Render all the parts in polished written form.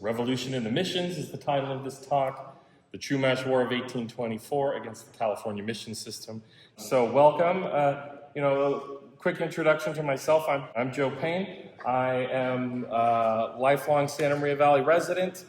Revolution in the Missions is the title of this talk. The Chumash War of 1824 against the California mission system. So welcome. A quick introduction to myself. I'm Joe Payne. I am a lifelong Santa Maria Valley resident.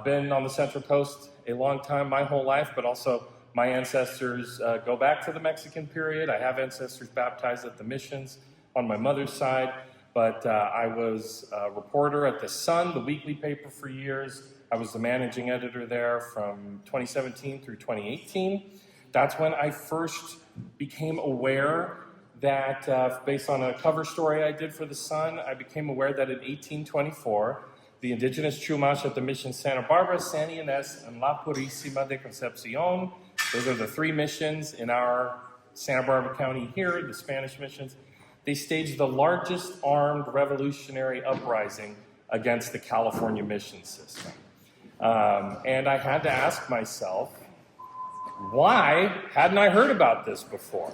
Been on the Central Coast a long time, my whole life, but also my ancestors go back to the Mexican period. I have ancestors baptized at the missions on my mother's side, but I was a reporter at The Sun, the weekly paper, for years. I was the managing editor there from 2017 through 2018. That's when I first became aware that, based on a cover story I did for The Sun, I became aware that in 1824, the indigenous Chumash at the Missions Santa Barbara, Santa Ynez, and La Purisima de Concepcion, those are the three missions in our Santa Barbara County here, the Spanish missions, they staged the largest armed revolutionary uprising against the California mission system. And I had to ask myself, why hadn't I heard about this before?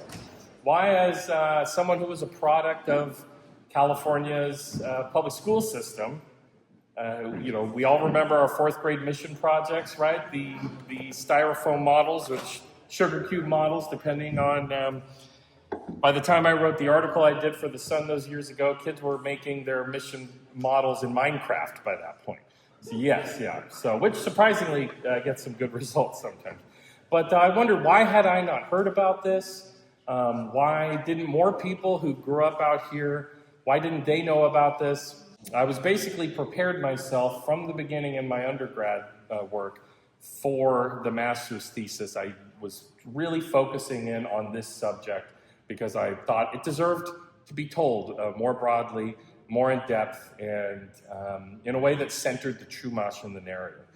Why, as someone who was a product of California's public school system, we all remember our fourth grade mission projects, right? The styrofoam models, which sugar cube models, depending on, by the time I wrote the article I did for The Sun those years ago, kids were making their mission models in Minecraft by that point. So yes, yeah. So, which surprisingly gets some good results sometimes. But I wondered, why had I not heard about this? Why didn't more people who grew up out here, why didn't they know about this? I was basically prepared myself from the beginning in my undergrad work for the master's thesis. I was really focusing in on this subject because I thought it deserved to be told more broadly, more in depth, and in a way that centered the Chumash in the narrative.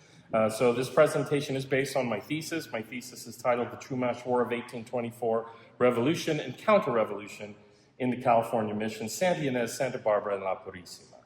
So this presentation is based on my thesis. My thesis is titled The Chumash War of 1824, Revolution and Counter-Revolution in the California Mission, Santa Ynez, Santa Barbara, and La Purisima.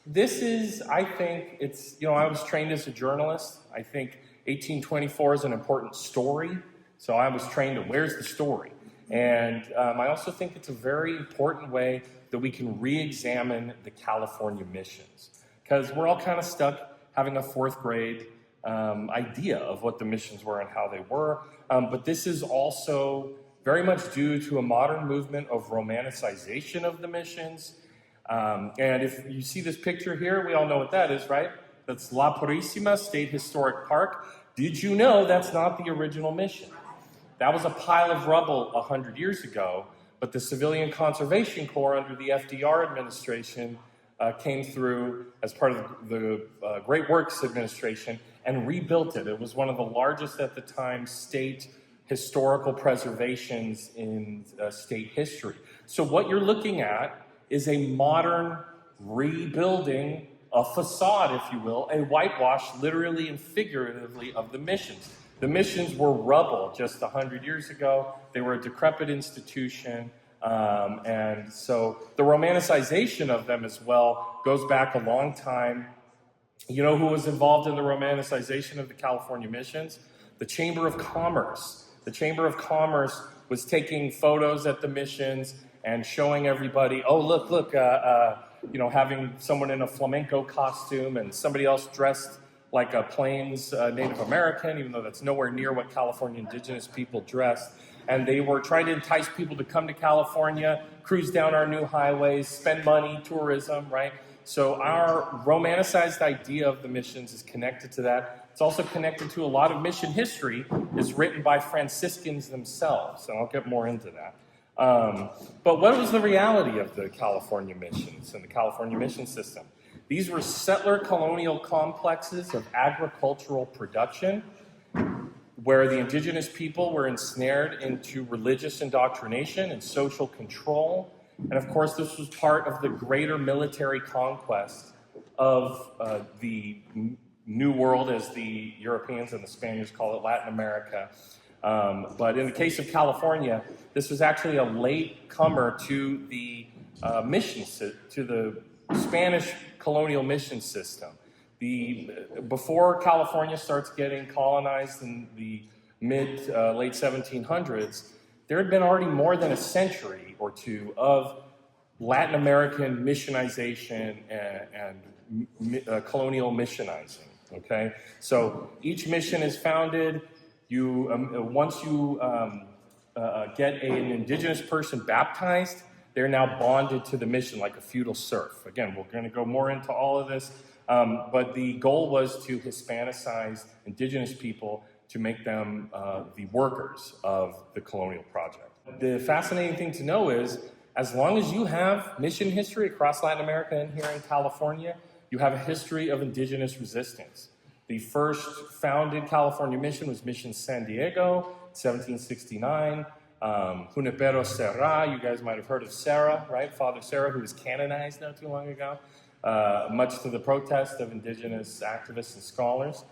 This is, I think, I was trained as a journalist. I think 1824 is an important story. So I was trained at where's the story? And I also think it's a very important way that we can re-examine the California missions. Because we're all kind of stuck having a fourth grade idea of what the missions were and how they were. But this is also very much due to a modern movement of romanticization of the missions. And if you see this picture here, we all know what that is, right? That's La Purisima State Historic Park. Did you know that's not the original mission? That was a pile of rubble 100 years ago, but the Civilian Conservation Corps under the FDR administration came through as part of the Great Works Administration and rebuilt it. It was one of the largest at the time state historical preservations in state history. So what you're looking at is a modern rebuilding, a facade, if you will, a whitewash, literally and figuratively, of the missions. The missions were rubble just 100 years ago. They were a decrepit institution. And so the romanticization of them as well goes back a long time. You know who was involved in the romanticization of the California missions? The Chamber of Commerce. The Chamber of Commerce was taking photos at the missions and showing everybody, oh, look, having someone in a flamenco costume and somebody else dressed like a Plains Native American, even though that's nowhere near what California indigenous people dressed. And they were trying to entice people to come to California, cruise down our new highways, spend money, tourism, right? So our romanticized idea of the missions is connected to that. It's also connected to a lot of mission history is written by Franciscans themselves, and I'll get more into that. But what was the reality of the California missions and the California mission system? These were settler colonial complexes of agricultural production where the indigenous people were ensnared into religious indoctrination and social control. And of course, this was part of the greater military conquest of the New World, as the Europeans and the Spaniards call it, Latin America. But in the case of California, this was actually a late comer to the to the Spanish colonial mission system. Before California starts getting colonized in the late 1700s, there had been already more than a century or two of Latin American missionization and colonial missionizing, okay? So each mission is founded, once you get an indigenous person baptized, they're now bonded to the mission like a feudal serf. Again, we're going to go more into all of this, but the goal was to Hispanicize indigenous people to make them the workers of the colonial project. The fascinating thing to know is, as long as you have mission history across Latin America and here in California, you have a history of indigenous resistance. The first founded California mission was Mission San Diego, 1769. Junipero Serra, you guys might have heard of Serra, right? Father Serra, who was canonized not too long ago, much to the protest of indigenous activists and scholars.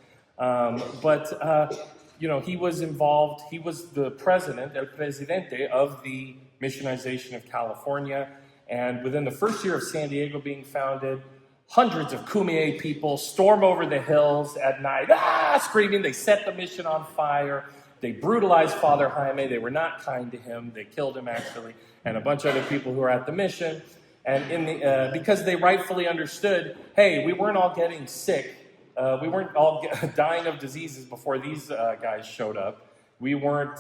He was involved, he was the president, el presidente of the missionization of California. And within the first year of San Diego being founded, hundreds of Kumeyaay people storm over the hills at night, screaming. They set the mission on fire. They brutalized Father Jaime. They were not kind to him. They killed him, actually, and a bunch of other people who were at the mission. And because they rightfully understood, hey, we weren't all getting sick. We weren't all dying of diseases before these guys showed up. We weren't,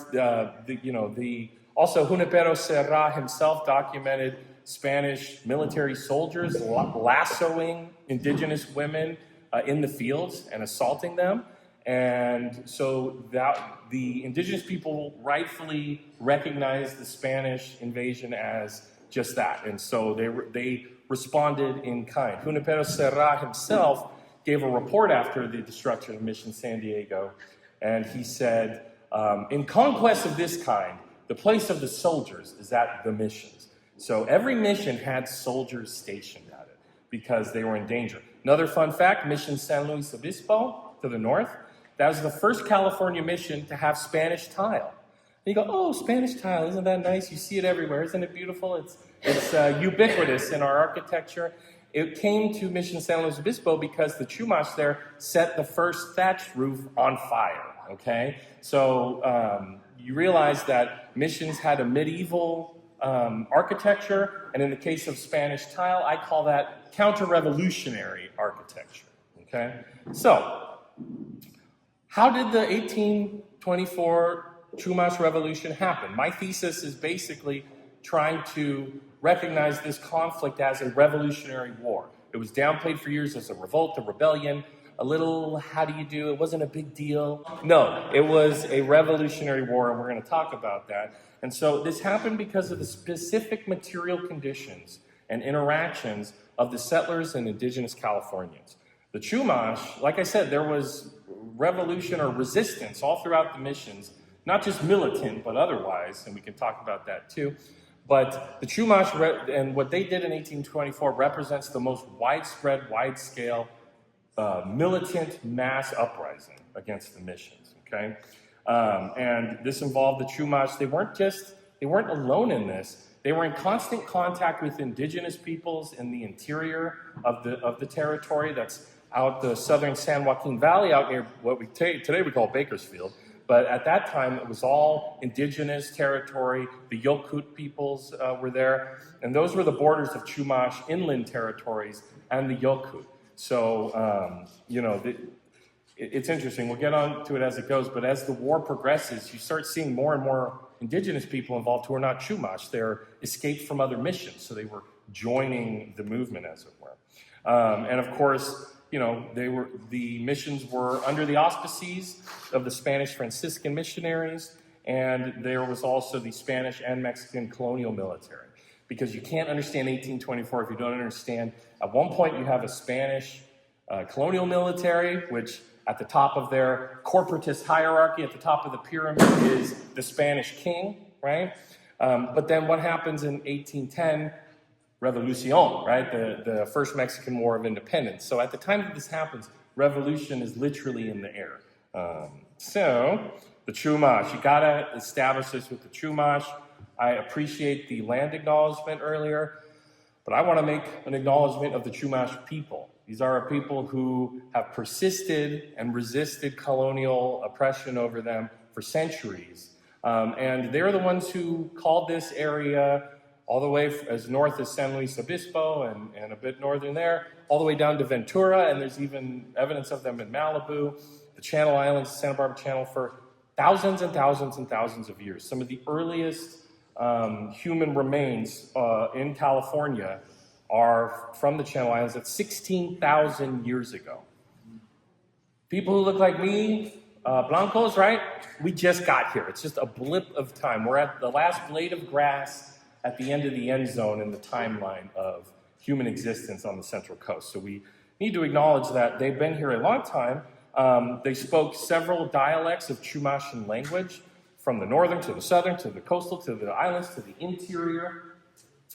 also Junipero Serra himself documented Spanish military soldiers lassoing indigenous women in the fields and assaulting them. And so the indigenous people rightfully recognized the Spanish invasion as just that. And so they responded in kind. Junipero Serra himself gave a report after the destruction of Mission San Diego, and he said, in conquests of this kind, the place of the soldiers is at the missions. So every mission had soldiers stationed at it because they were in danger. Another fun fact, Mission San Luis Obispo to the north, that was the first California mission to have Spanish tile. And you go, oh, Spanish tile, isn't that nice? You see it everywhere, isn't it beautiful? It's ubiquitous in our architecture. It came to Mission San Luis Obispo because the Chumash there set the first thatched roof on fire, okay? So you realize that missions had a medieval architecture, and in the case of Spanish tile, I call that counter-revolutionary architecture, okay? So, how did the 1824 Chumash Revolution happen? My thesis is basically trying to recognize this conflict as a revolutionary war. It was downplayed for years as a revolt, a rebellion, a little, how do you do? It wasn't a big deal. No, it was a revolutionary war, and we're going to talk about that. And so this happened because of the specific material conditions and interactions of the settlers and indigenous Californians. The Chumash, like I said, there was revolution or resistance all throughout the missions, not just militant, but otherwise, and we can talk about that too. But the Chumash, and what they did in 1824 represents the most widespread, wide-scale, militant mass uprising against the missions, okay? And this involved the Chumash. They weren't alone in this. They were in constant contact with indigenous peoples in the interior of the territory. That's out the Southern San Joaquin Valley, out near what today we call Bakersfield. But at that time, it was all indigenous territory. The Yokut peoples were there. And those were the borders of Chumash inland territories and the Yokut. So, it's interesting. We'll get on to it as it goes. But as the war progresses, you start seeing more and more indigenous people involved who are not Chumash. They're escaped from other missions. So they were joining the movement, as it were. And of course, the missions were under the auspices of the Spanish Franciscan missionaries, and there was also the Spanish and Mexican colonial military. Because you can't understand 1824 if you don't understand, at one point you have a Spanish colonial military, which at the top of their corporatist hierarchy, at the top of the pyramid is the Spanish king, right? But then what happens in 1810? Revolucion, right? The first Mexican War of Independence. So at the time that this happens, revolution is literally in the air. So the Chumash, you gotta establish this with the Chumash. I appreciate the land acknowledgement earlier, but I want to make an acknowledgement of the Chumash people. These are people who have persisted and resisted colonial oppression over them for centuries. And they're the ones who called this area all the way as north as San Luis Obispo and a bit northern there, all the way down to Ventura, and there's even evidence of them in Malibu, the Channel Islands, Santa Barbara Channel, for thousands and thousands and thousands of years. Some of the earliest human remains in California are from the Channel Islands at 16,000 years ago. People who look like me, Blancos, right? We just got here. It's just a blip of time. We're at the last blade of grass at the end of the end zone in the timeline of human existence on the Central Coast. So we need to acknowledge that they've been here a long time. They spoke several dialects of Chumashan language, from the northern to the southern to the coastal to the islands to the interior.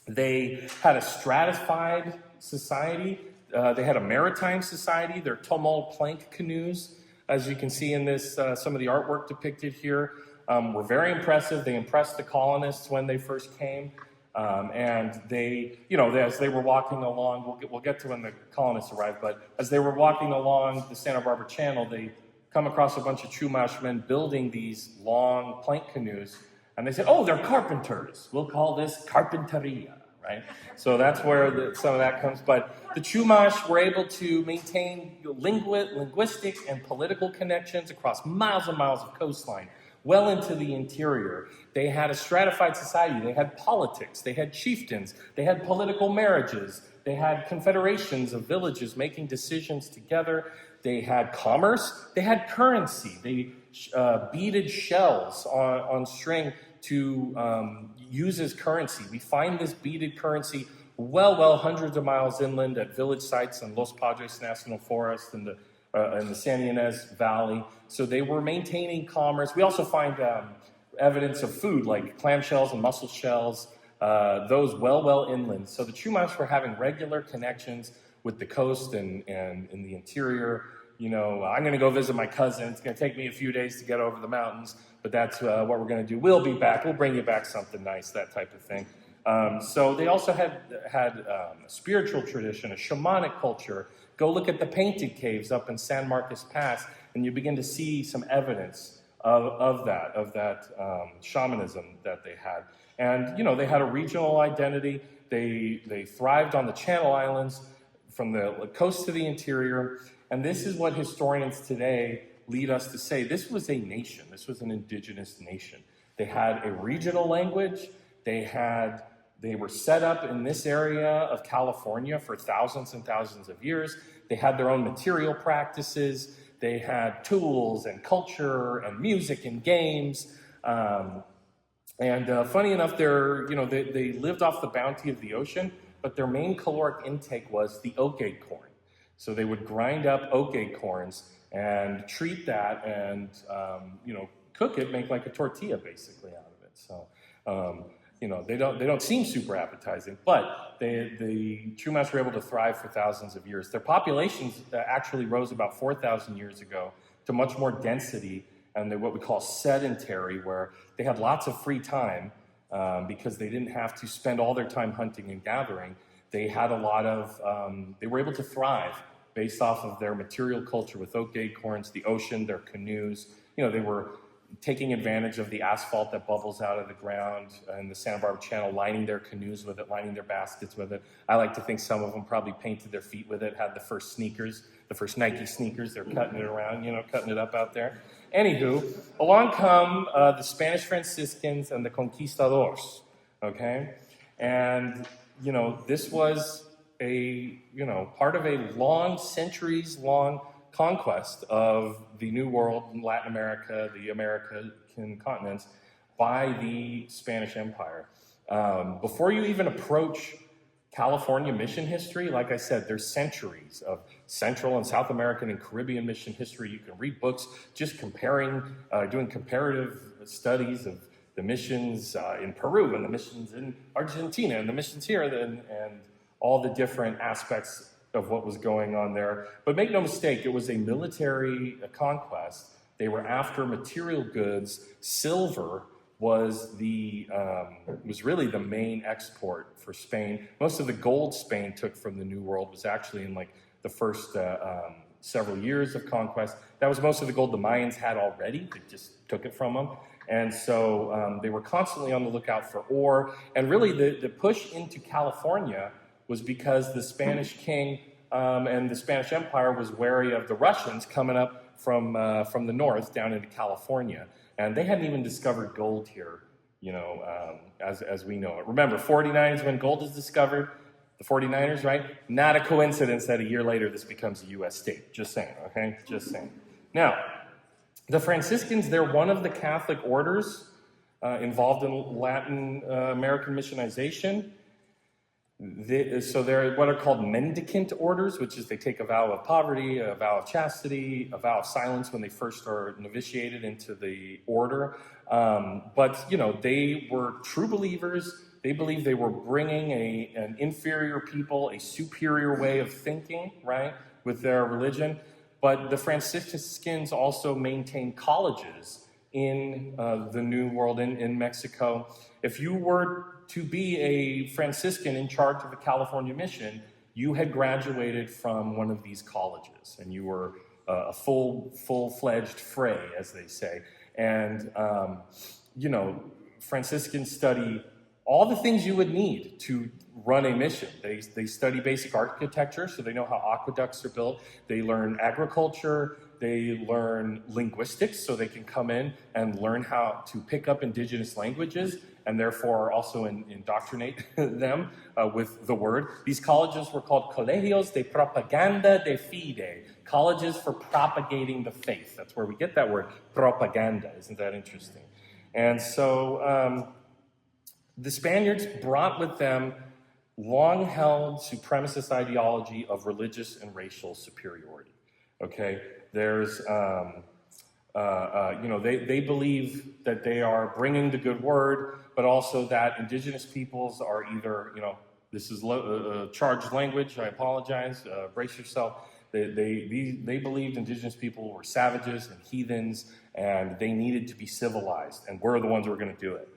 They had a stratified society. They had a maritime society. Their tomol plank canoes, as you can see in this, some of the artwork depicted here, were very impressive. They impressed the colonists when they first came. And they, as they were walking along, we'll get to when the colonists arrived, but as they were walking along the Santa Barbara Channel, they come across a bunch of Chumash men building these long plank canoes. And they said, oh, they're carpenters. We'll call this carpinteria, right? So that's where some of that comes. But the Chumash were able to maintain linguistic and political connections across miles and miles of coastline, well into the interior. They had a stratified society. They had politics. They had chieftains. They had political marriages. They had confederations of villages making decisions together. They had commerce. They had currency. They beaded shells on string to use as currency. We find this beaded currency well hundreds of miles inland at village sites in Los Padres National Forest and in the Santa Ynez Valley. So they were maintaining commerce. We also find evidence of food like clamshells and mussel shells, those well inland. So the Chumash were having regular connections with the coast and in the interior. I'm going to go visit my cousin. It's going to take me a few days to get over the mountains, but that's what we're going to do. We'll be back. We'll bring you back something nice, that type of thing. So they also had a spiritual tradition, a shamanic culture. Go look at the painted caves up in San Marcos Pass, and you begin to see some evidence of that shamanism that they had. And, they had a regional identity. They thrived on the Channel Islands, from the coast to the interior. And this is what historians today lead us to say. This was a nation. This was an indigenous nation. They had a regional language. They were set up in this area of California for thousands and thousands of years. They had their own material practices. They had tools and culture and music and games. Funny enough, they lived off the bounty of the ocean, but their main caloric intake was the oak acorn. So they would grind up oak acorns and treat that and, cook it, make like a tortilla basically out of it. So, they don't seem super appetizing, but the Chumash were able to thrive for thousands of years. Their populations actually rose about 4,000 years ago to much more density, and they're what we call sedentary, where they had lots of free time because they didn't have to spend all their time hunting and gathering. They had a lot of, they were able to thrive based off of their material culture with oak acorns, the ocean, their canoes. They were taking advantage of the asphalt that bubbles out of the ground in the Santa Barbara Channel, lining their canoes with it, lining their baskets with it. I like to think some of them probably painted their feet with it, had the first sneakers, the first Nike sneakers. They're cutting it around, cutting it up out there. Anywho, along come the Spanish Franciscans and the conquistadors, okay? And, this was part of a centuries-long conquest of the New World in Latin America, the American continents, by the Spanish Empire. Before you even approach California mission history, like I said, there's centuries of Central and South American and Caribbean mission history. You can read books just doing comparative studies of the missions in Peru and the missions in Argentina and the missions here and all the different aspects of what was going on there. But make no mistake, it was a military conquest. They were after material goods. Silver was really the main export for Spain. Most of the gold Spain took from the New World was actually in the first several years of conquest. That was most of the gold the Mayans had already. They just took it from them. And so they were constantly on the lookout for ore. And really the push into California was because the Spanish king and the Spanish Empire was wary of the Russians coming up from the north down into California. And they hadn't even discovered gold here, as we know it. Remember, 49 is when gold is discovered. The 49ers, right? Not a coincidence that a year later this becomes a U.S. state. Just saying, okay? Just saying. Now, the Franciscans, they're one of the Catholic orders involved in Latin American missionization. So they're what are called mendicant orders, which is they take a vow of poverty, a vow of chastity, a vow of silence when they first are novitiated into the order. But, they were true believers. They believed they were bringing an inferior people, a superior way of thinking, right, with their religion. But the Franciscans also maintained colleges in the New World, in Mexico. If you were to be a Franciscan in charge of a California mission, you had graduated from one of these colleges, and you were a full-fledged fray, as they say. And, Franciscans study all the things you would need to run a mission. They study basic architecture, so they know how aqueducts are built. They learn agriculture. They learn linguistics, so they can come in and learn how to pick up indigenous languages and therefore also indoctrinate them with the word. These colleges were called Colegios de Propaganda de Fide, colleges for propagating the faith. That's where we get that word, propaganda. Isn't that interesting? And so the Spaniards brought with them long-held supremacist ideology of religious and racial superiority. Okay, there's, they believe that they are bringing the good word, but also that indigenous peoples are either, this is charged language, I apologize, brace yourself. They believed indigenous people were savages and heathens, and they needed to be civilized, and we're the ones who are going to do it.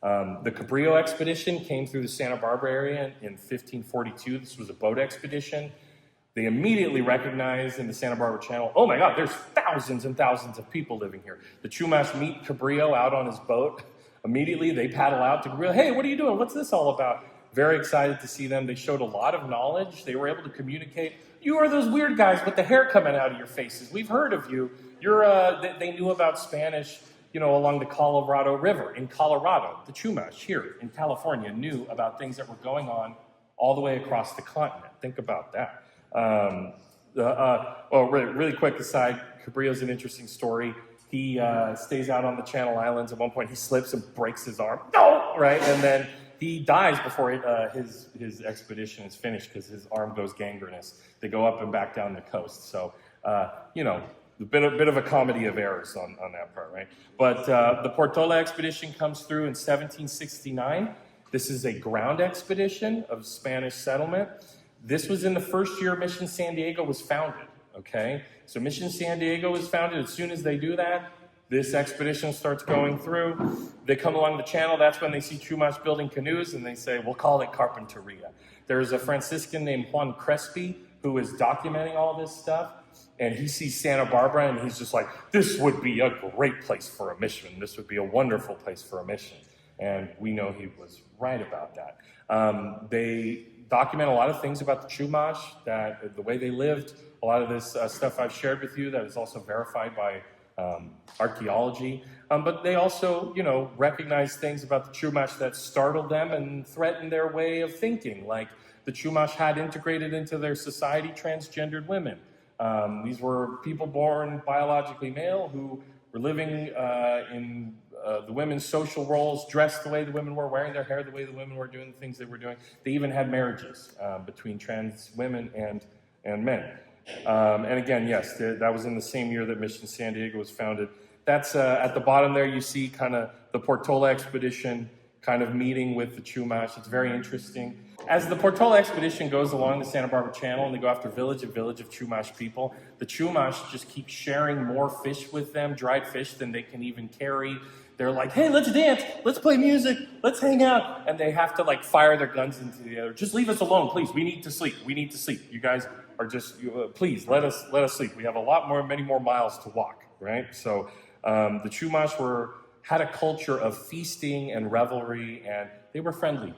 The Cabrillo expedition came through the Santa Barbara area in 1542. This was a boat expedition. They immediately recognized in the Santa Barbara Channel, oh my God, there's thousands and thousands of people living here. The Chumash meet Cabrillo out on his boat. Immediately they paddle out to Cabrillo. Hey, what are you doing? What's this all about? Very excited to see them. They showed a lot of knowledge. They were able to communicate. You are those weird guys with the hair coming out of your faces. We've heard of you. They knew about Spanish, along the Colorado River in Colorado. The Chumash here in California knew about things that were going on all the way across the continent. Think about that. Really quick aside, Cabrillo's an interesting story. He stays out on the Channel Islands. At one point, he slips and breaks his arm. No! Right? And then he dies before his expedition is finished because his arm goes gangrenous. They go up and back down the coast. So, a bit of a comedy of errors on that part, right? But the Portola expedition comes through in 1769. This is a ground expedition of Spanish settlement. This was in the first year Mission San Diego was founded, okay? So Mission San Diego was founded. As soon as they do that, this expedition starts going through. They come along the channel. That's when they see Chumash building canoes, and they say, we'll call it Carpinteria. There's a Franciscan named Juan Crespi who is documenting all this stuff, and he sees Santa Barbara, and he's just like, this would be a great place for a mission. This would be a wonderful place for a mission. And we know he was right about that. They document a lot of things about the Chumash, that the way they lived, a lot of this stuff I've shared with you that is also verified by archaeology. But they also, recognize things about the Chumash that startled them and threatened their way of thinking. Like the Chumash had integrated into their society transgendered women. These were people born biologically male who were living in the women's social roles, dressed the way the women were, wearing their hair the way the women were, doing the things they were doing. They even had marriages between trans women and men. And again, yes, that was in the same year that Mission San Diego was founded. That's at the bottom there, you see kind of the Portola expedition kind of meeting with the Chumash. It's very interesting. As the Portola expedition goes along the Santa Barbara Channel and they go after village of Chumash people, the Chumash just keep sharing more fish with them, dried fish, than they can even carry. They're like, hey, let's dance, let's play music, let's hang out. And they have to fire their guns into the air. Just leave us alone, please. We need to sleep. You guys are just, please let us sleep. We have many more miles to walk, right? So the Chumash had a culture of feasting and revelry, and they were friendly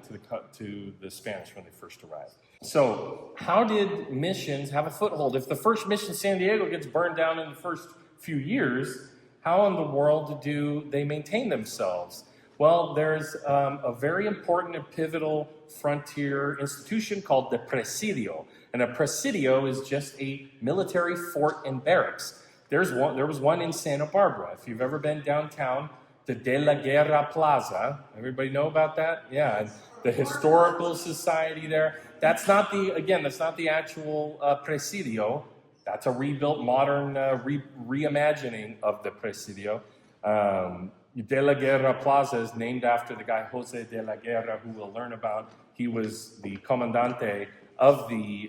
to the Spanish when they first arrived. So how did missions have a foothold? If the first mission, San Diego, gets burned down in the first few years, how in the world do they maintain themselves? Well, there's a very important and pivotal frontier institution called the Presidio. And a Presidio is just a military fort and barracks. There was one in Santa Barbara. If you've ever been downtown, the De La Guerra Plaza. Everybody know about that? Yeah, and the Historical Society there. That's not the actual Presidio. That's a rebuilt, modern reimagining of the Presidio. De La Guerra Plaza is named after the guy Jose de la Guerra, who we'll learn about. He was the comandante of the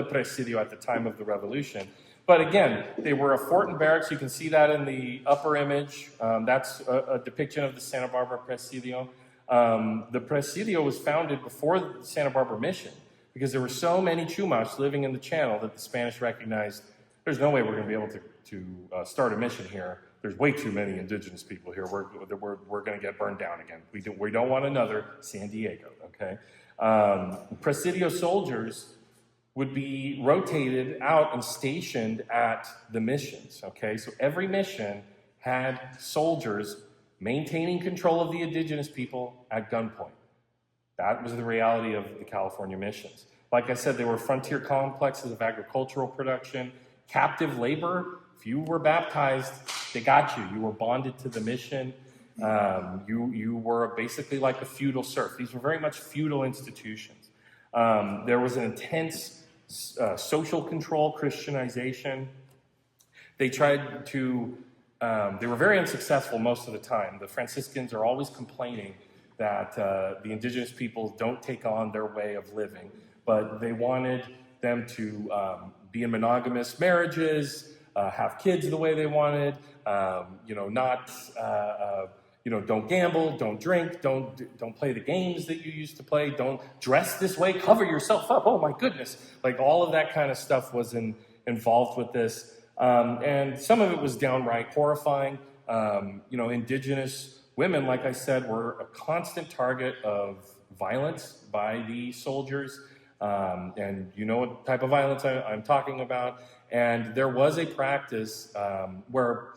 Presidio at the time of the revolution. But again, they were a fort and barracks. You can see that in the upper image. That's a depiction of the Santa Barbara Presidio. The Presidio was founded before the Santa Barbara Mission because there were so many Chumash living in the channel that the Spanish recognized there's no way we're going to be able to start a mission here. There's way too many indigenous people here. We're going to get burned down again. We don't want another San Diego, okay? Presidio soldiers would be rotated out and stationed at the missions, okay? So every mission had soldiers maintaining control of the indigenous people at gunpoint. That was the reality of the California missions. Like I said, they were frontier complexes of agricultural production, captive labor. If you were baptized, they got you. You were bonded to the mission. You were basically like a feudal serf. These were very much feudal institutions. There was an intense social control, Christianization. They tried to, they were very unsuccessful most of the time. The Franciscans are always complaining that the indigenous peoples don't take on their way of living, but they wanted them to be in monogamous marriages, have kids the way they wanted, don't gamble, don't drink, don't play the games that you used to play, don't dress this way, cover yourself up. Oh my goodness. Like all of that kind of stuff was involved with this. And some of it was downright horrifying. Indigenous women, like I said, were a constant target of violence by the soldiers. And you know what type of violence I'm talking about. And there was a practice where,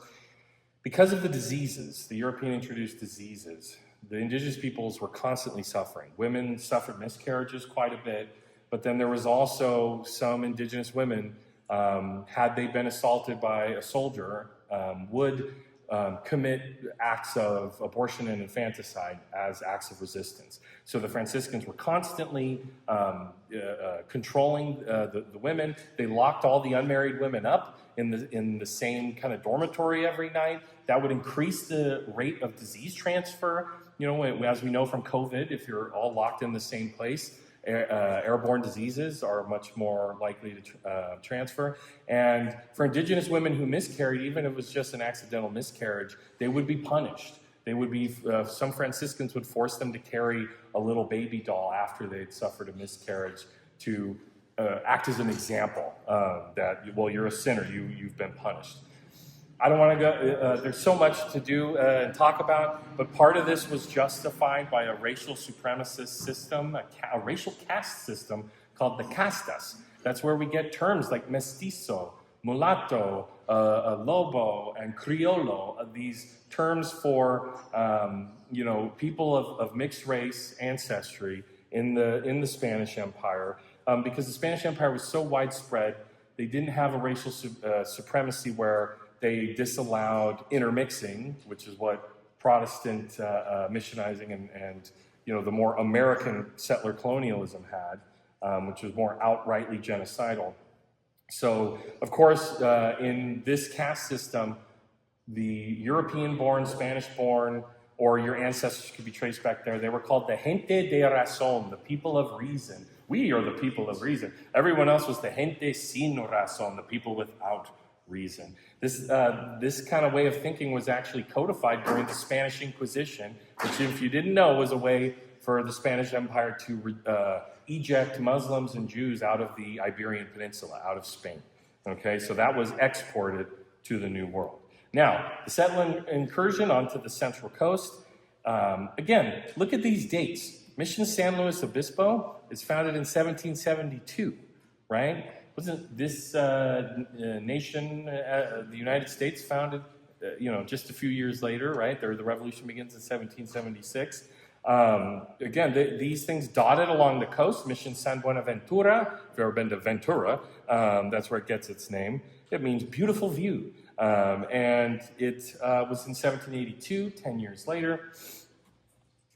because of the diseases, the European introduced diseases, the indigenous peoples were constantly suffering. Women suffered miscarriages quite a bit, but then there was also some indigenous women, had they been assaulted by a soldier, would commit acts of abortion and infanticide as acts of resistance. So the Franciscans were constantly controlling the women. They locked all the unmarried women up in the same kind of dormitory every night. That would increase the rate of disease transfer. As we know from COVID, if you're all locked in the same place, airborne diseases are much more likely to transfer. And for indigenous women who miscarried, even if it was just an accidental miscarriage, they would be punished. They would be, some Franciscans would force them to carry a little baby doll after they'd suffered a miscarriage to act as an example that, you're a sinner, you've been punished. I don't want to go, there's so much to do and talk about, but part of this was justified by a racial supremacist system, a racial caste system called the castas. That's where we get terms like mestizo, mulatto, lobo, and criollo, these terms for, people of mixed race ancestry in the Spanish Empire. Because the Spanish Empire was so widespread, they didn't have a racial supremacy where they disallowed intermixing, which is what Protestant missionizing and the more American settler colonialism had, which was more outrightly genocidal. So, of course, in this caste system, the European-born, Spanish-born, or your ancestors could be traced back there, they were called the gente de razón, the people of reason. We are the people of reason. Everyone else was the gente sin razón, the people without reason. This kind of way of thinking was actually codified during the Spanish Inquisition, which, if you didn't know, was a way for the Spanish Empire to eject Muslims and Jews out of the Iberian Peninsula, out of Spain. Okay, so that was exported to the New World. Now, the settler incursion onto the Central Coast. Again, look at these dates. Mission San Luis Obispo is founded in 1772, right? Wasn't this nation, the United States, founded, just a few years later, right? The revolution begins in 1776. Again, these things dotted along the coast. Mission San Buenaventura, if you've ever been to Ventura, that's where it gets its name. It means beautiful view. And it was in 1782, 10 years later.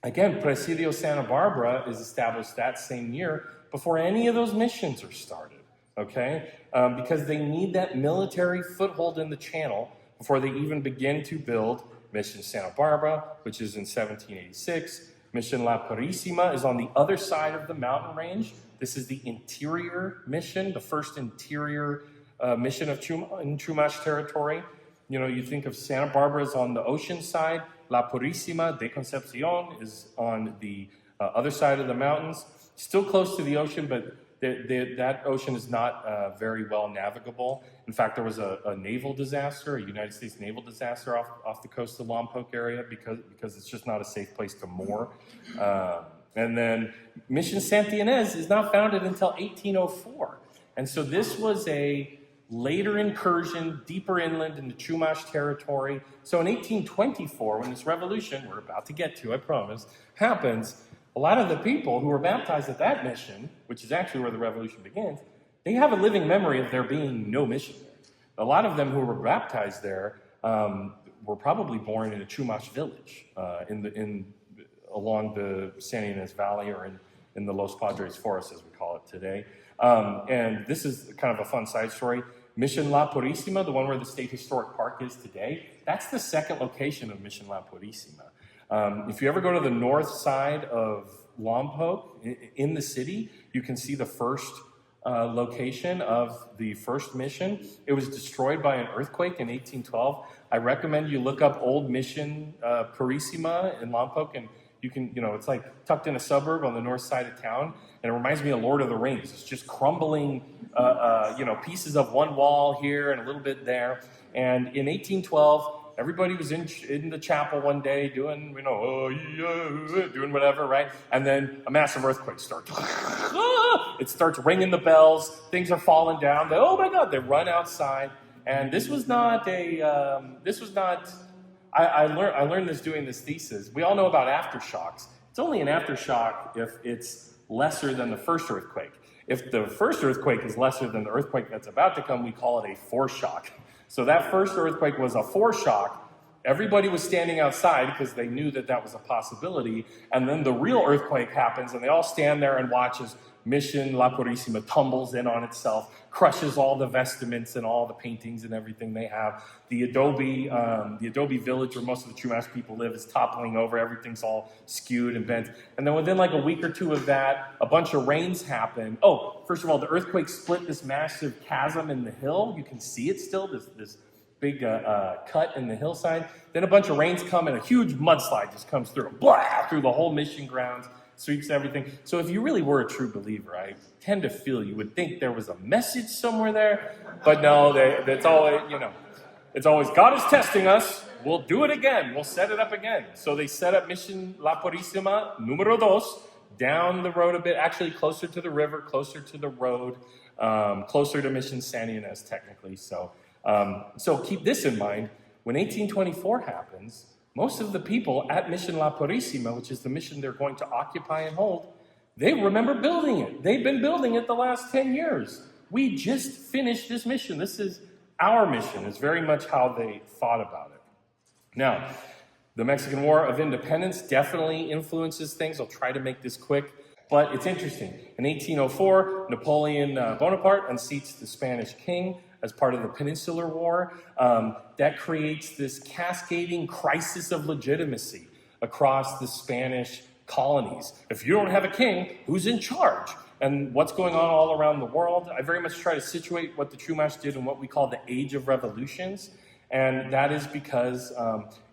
Again, Presidio Santa Barbara is established that same year before any of those missions are started, okay? Because they need that military foothold in the channel before they even begin to build Mission Santa Barbara, which is in 1786. Mission La Purisima is on the other side of the mountain range. This is the interior mission, the first interior mission of in Chumash territory. You think of Santa Barbara as on the ocean side. La Purisima de Concepcion is on the other side of the mountains. Still close to the ocean, but that ocean is not very well navigable. In fact, there was a naval disaster, a United States naval disaster off the coast of Lompoc area because it's just not a safe place to moor. And then Mission Santa Ynez is not founded until 1804. And so this was a later incursion deeper inland into Chumash territory. So in 1824, when this revolution, we're about to get to, I promise, happens, a lot of the people who were baptized at that mission, which is actually where the revolution begins, they have a living memory of there being no mission there. A lot of them who were baptized there were probably born in a Chumash village along the Santa Ynez Valley or in the Los Padres Forest, as we call it today. And this is kind of a fun side story. Mission La Purisima, the one where the State Historic Park is today, that's the second location of Mission La Purisima. If you ever go to the north side of Lompoc in the city, you can see the first location of the first mission. It was destroyed by an earthquake in 1812. I recommend you look up old Mission Purisima in Lompoc, and you can, it's like tucked in a suburb on the north side of town, and it reminds me of Lord of the Rings. It's just crumbling, pieces of one wall here and a little bit there. And in 1812, everybody was in the chapel one day doing, doing whatever, right? And then a massive earthquake starts. It starts ringing the bells. Things are falling down. Oh my God! They run outside, and this was not I learned this doing this thesis. We all know about aftershocks. It's only an aftershock if it's lesser than the first earthquake. If the first earthquake is lesser than the earthquake that's about to come, we call it a foreshock. So that first earthquake was a foreshock. Everybody was standing outside because they knew that was a possibility. And then the real earthquake happens, and they all stand there and watch as Mission La Purisima tumbles in on itself, crushes all the vestments and all the paintings and everything they have. The adobe village where most of the Chumash people live is toppling over. Everything's all skewed and bent. And then within like a week or two of that, a bunch of rains happen. Oh, first of all, the earthquake split this massive chasm in the hill. You can see it still, this big cut in the hillside. Then a bunch of rains come and a huge mudslide just comes through, blah, through the whole mission grounds. Sweeps everything. So if you really were a true believer, I tend to feel you would think there was a message somewhere there, but no, it's always God is testing us. We'll do it again. We'll set it up again. So they set up Mission La Purisima número 2 down the road a bit, actually closer to the river, closer to the road, closer to Mission Santa Ynez technically. So keep this in mind. When 1824 happens, most of the people at Mission La Purisima, which is the mission they're going to occupy and hold, they remember building it. They've been building it the last 10 years. We just finished this mission. This is our mission, is very much how they thought about it. Now, the Mexican War of Independence definitely influences things. I'll try to make this quick, but it's interesting. In 1804, Napoleon Bonaparte unseats the Spanish king as part of the Peninsular War. That creates this cascading crisis of legitimacy across the Spanish colonies. If you don't have a king, who's in charge? And what's going on all around the world? I very much try to situate what the Chumash did in what we call the Age of Revolutions. And that is because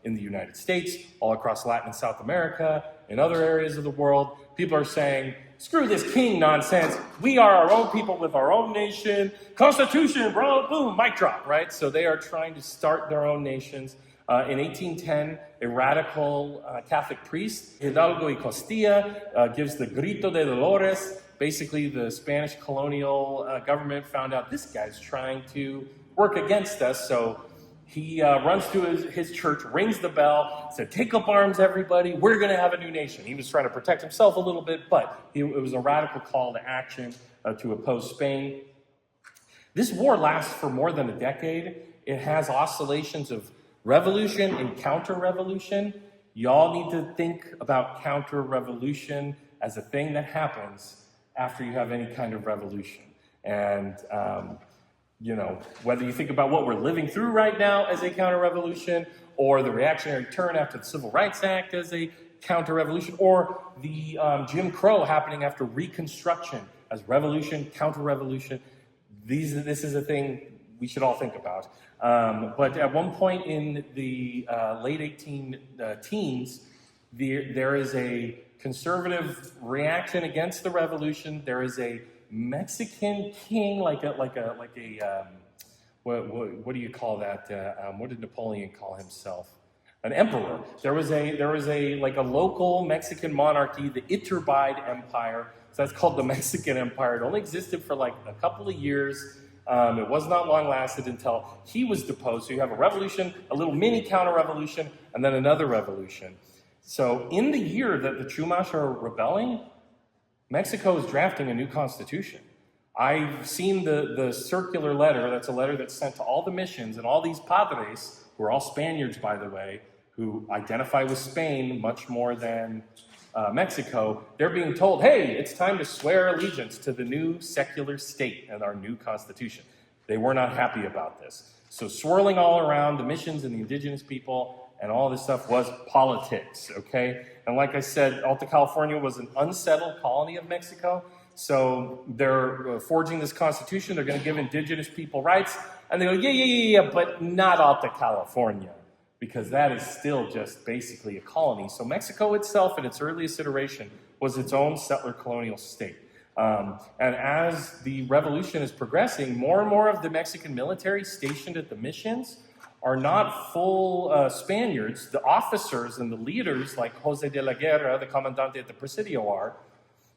in the United States, all across Latin and South America, in other areas of the world, people are saying, screw this king nonsense. We are our own people with our own nation. Constitution, bro, boom, mic drop, right? So they are trying to start their own nations. In 1810, a radical Catholic priest, Hidalgo y Costilla, gives the Grito de Dolores. Basically, the Spanish colonial government found out this guy's trying to work against us, so he runs to his church, rings the bell, said, take up arms, everybody, we're going to have a new nation. He was trying to protect himself a little bit, but it was a radical call to action to oppose Spain. This war lasts for more than a decade. It has oscillations of revolution and counter-revolution. Y'all need to think about counter-revolution as a thing that happens after you have any kind of revolution. And whether you think about what we're living through right now as a counter-revolution, or the reactionary turn after the Civil Rights Act as a counter-revolution, or the Jim Crow happening after Reconstruction as revolution, counter-revolution, this is a thing we should all think about. But at one point in the late 18 teens, there is a conservative reaction against the revolution. There is a Mexican king, what do you call that? What did Napoleon call himself? An emperor. There was a local Mexican monarchy, the Iturbide Empire. So that's called the Mexican Empire. It only existed for like a couple of years. It was not long lasted until he was deposed. So you have a revolution, a little mini counter-revolution, and then another revolution. So in the year that the Chumash are rebelling, Mexico is drafting a new constitution. I've seen the circular letter. That's a letter that's sent to all the missions and all these padres, who are all Spaniards, by the way, who identify with Spain much more than Mexico. They're being told, hey, it's time to swear allegiance to the new secular state and our new constitution. They were not happy about this. So swirling all around the missions and the indigenous people and all this stuff was politics, okay? And like I said, Alta California was an unsettled colony of Mexico. So they're forging this constitution. They're going to give indigenous people rights. And they go, yeah, but not Alta California, because that is still just basically a colony. So Mexico itself, in its earliest iteration, was its own settler colonial state. And as the revolution is progressing, more and more of the Mexican military stationed at the missions are not full Spaniards. The officers and the leaders, like Jose de la Guerra, the comandante at the Presidio, are,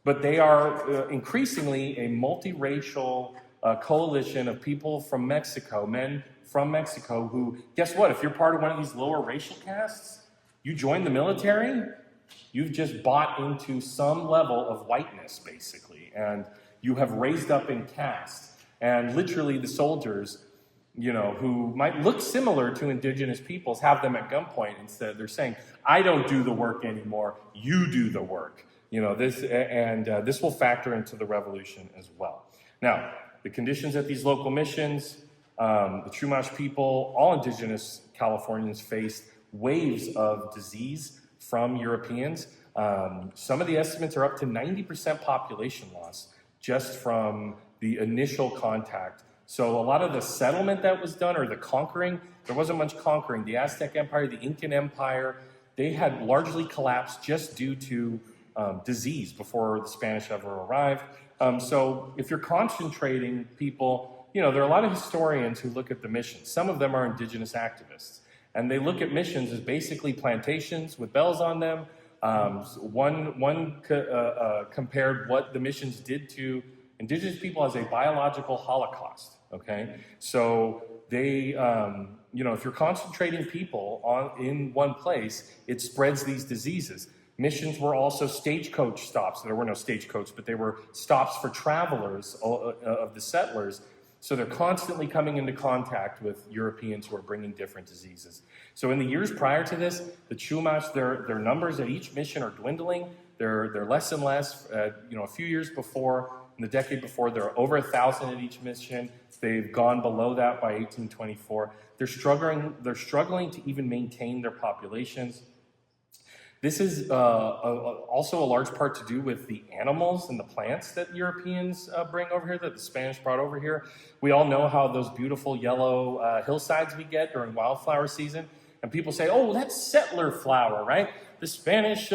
but they are increasingly a multiracial coalition of people from Mexico, men from Mexico, who, guess what, if you're part of one of these lower racial castes, you join the military, you've just bought into some level of whiteness, basically, and you have raised up in caste. And literally the soldiers, who might look similar to indigenous peoples, have them at gunpoint. Instead, they're saying, I don't do the work anymore, you do the work. This will factor into the revolution as well. Now, the conditions at these local missions, the Chumash people, all indigenous Californians faced waves of disease from Europeans. Some of the estimates are up to 90% population loss just from the initial contact. So a lot of the settlement that was done, or the conquering, there wasn't much conquering. The Aztec Empire, the Incan Empire, they had largely collapsed just due to disease before the Spanish ever arrived. So if you're concentrating people, there are a lot of historians who look at the missions. Some of them are indigenous activists. And they look at missions as basically plantations with bells on them. One compared what the missions did to indigenous people as a biological holocaust, okay? So they, if you're concentrating people in one place, it spreads these diseases. Missions were also stagecoach stops. There were no stagecoach, but they were stops for travelers of the settlers. So they're constantly coming into contact with Europeans who are bringing different diseases. So in the years prior to this, the Chumash, their numbers at each mission are dwindling. They're less and less. A few years before, in the decade before, there are over 1,000 at each mission. They've gone below that by 1824. They're struggling to even maintain their populations. This is also a large part to do with the animals and the plants that Europeans bring over here, that the Spanish brought over here. We all know how those beautiful yellow hillsides we get during wildflower season. And people say, oh, that's settler flour, right? The Spanish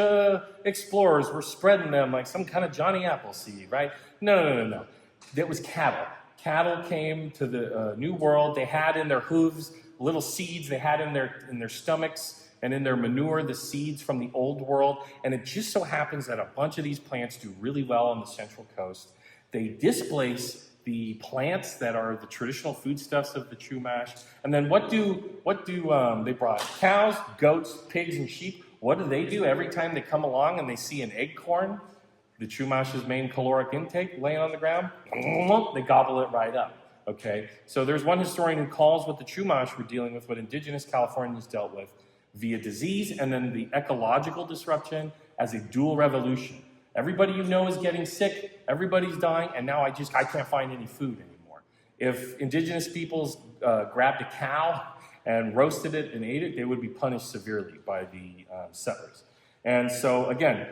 explorers were spreading them like some kind of Johnny Appleseed, right? No. That was cattle. Cattle came to the New World. They had in their hooves little seeds. They had in their stomachs and in their manure the seeds from the Old World. And it just so happens that a bunch of these plants do really well on the Central Coast. They displace the plants that are the traditional foodstuffs of the Chumash. And then what do they brought? Cows, goats, pigs, and sheep. What do every time they come along and they see an acorn, the Chumash's main caloric intake, laying on the ground? They gobble it right up. Okay, so there's one historian who calls what the Chumash were dealing with, what indigenous Californians dealt with, via disease and then the ecological disruption as a dual revolution. Everybody you know is getting sick, everybody's dying, and now I can't find any food anymore. If indigenous peoples grabbed a cow and roasted it and ate it, they would be punished severely by the settlers. And so, again,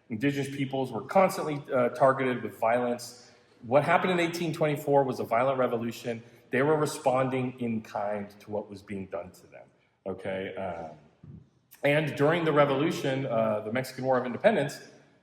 indigenous peoples were constantly targeted with violence. What happened in 1824 was a violent revolution. They were responding in kind to what was being done to them, okay? And during the revolution, the Mexican War of Independence,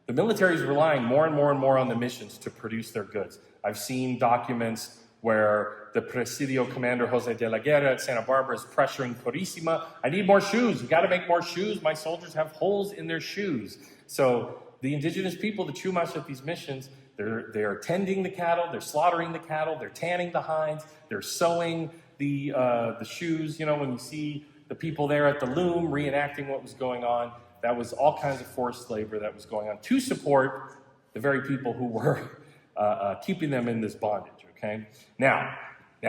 the military is relying more and more on the missions to produce their goods. I've seen documents where the Presidio commander, Jose de la Guerra at Santa Barbara, is pressuring Purisima. I need more shoes. You got to make more shoes. My soldiers have holes in their shoes. So the indigenous people, the Chumash at these missions, they're tending the cattle, they're slaughtering the cattle, they're tanning the hinds, they're sewing the shoes. You know, when you see the people there at the loom reenacting what was going on, that was all kinds of forced labor that was going on to support the very people who were keeping them in this bondage, okay? Now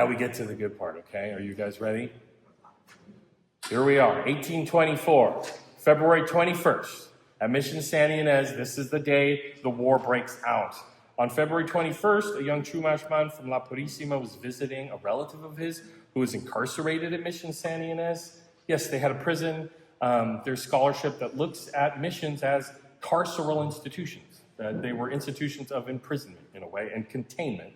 we get to the good part, okay? Are you guys ready? Here we are, 1824, February 21st, at Mission Santa Ynez. This is the day the war breaks out. On February 21st, a young Chumash man from La Purisima was visiting a relative of his who was incarcerated at Mission Santa Ynez. Yes, they had a prison. There's scholarship that looks at missions as carceral institutions. They were institutions of imprisonment, in a way, and containment.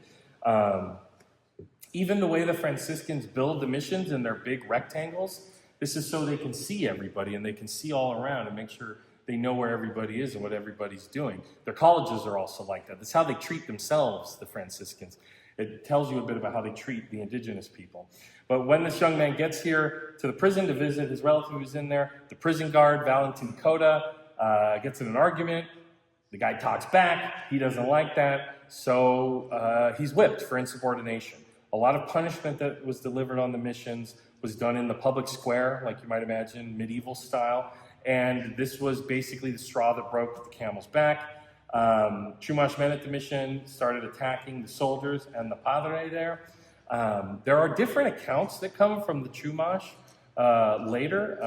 Even the way the Franciscans build the missions in their big rectangles, this is so they can see everybody and they can see all around and make sure they know where everybody is and what everybody's doing. Their colleges are also like that. That's how they treat themselves, the Franciscans. It tells you a bit about how they treat the indigenous people. But when this young man gets here to the prison to visit his relative who's in there, the prison guard, Valentin Cota, gets in an argument. The guy talks back. He doesn't like that. So he's whipped for insubordination. A lot of punishment that was delivered on the missions was done in the public square, like you might imagine, medieval style. And this was basically the straw that broke the camel's back. Chumash men at the mission started attacking the soldiers and the padre there. There are different accounts that come from the Chumash later.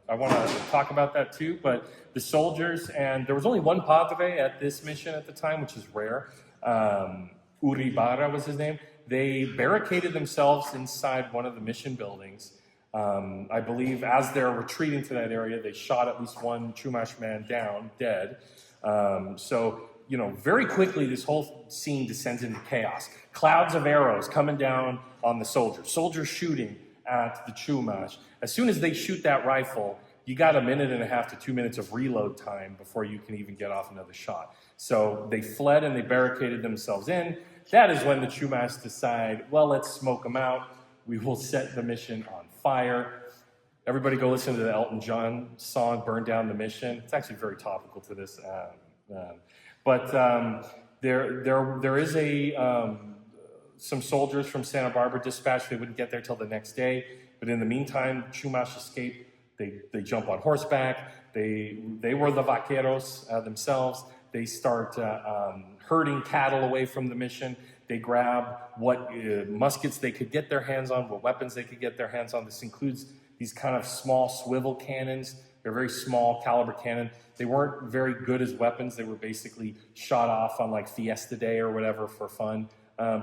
I want to talk about that too, but the soldiers, and there was only one padre at this mission at the time, which is rare. Uribara was his name. They barricaded themselves inside one of the mission buildings. I believe as they're retreating to that area, they shot at least one Chumash man down, dead. So, you know, very quickly this whole scene descends into chaos. Clouds of arrows coming down on the soldiers shooting at the Chumash. As soon as they shoot that rifle, you got 1.5 minutes to 2 minutes of reload time before you can even get off another shot. So they fled and they barricaded themselves in. That is when the Chumash decide, well, let's smoke them out. We will set the mission on fire. Everybody go listen to the Elton John song, Burn Down the Mission. It's actually very topical to this. There is some soldiers from Santa Barbara dispatched. They wouldn't get there till the next day. But in the meantime, Chumash escaped. They jump on horseback. They were the vaqueros themselves. They start herding cattle away from the mission. They grab what muskets they could get their hands on, what weapons they could get their hands on. This includes these kind of small swivel cannons. They're very small caliber cannon. They weren't very good as weapons. They were basically shot off on like Fiesta Day or whatever for fun,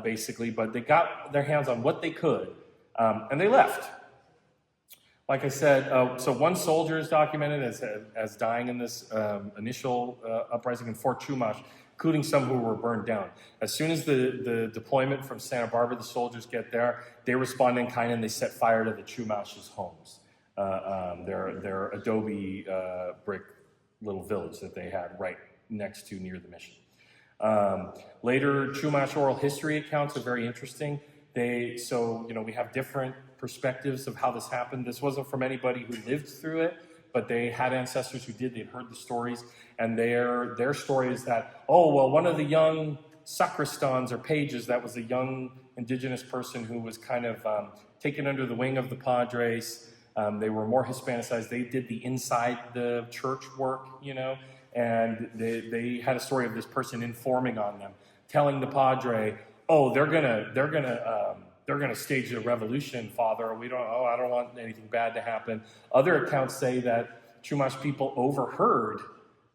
basically. But they got their hands on what they could, and they left. Like I said, so one soldier is documented as dying in this initial uprising in Fort Chumash, including some who were burned down. As soon as the deployment from Santa Barbara, the soldiers get there, they respond in kind and they set fire to the Chumash's homes. their adobe brick little village that they had right next to near the mission. Later, Chumash oral history accounts are very interesting. We have different perspectives of how this happened. This wasn't from anybody who lived through it, but they had ancestors who did. They'd heard the stories, and their story is that, one of the young sacristans or pages, that was a young indigenous person who was kind of taken under the wing of the Padres. They were more Hispanicized. They did the inside the church work, and they had a story of this person informing on them, telling the Padre, they're gonna stage a revolution, Father. I don't want anything bad to happen. Other accounts say that Chumash people overheard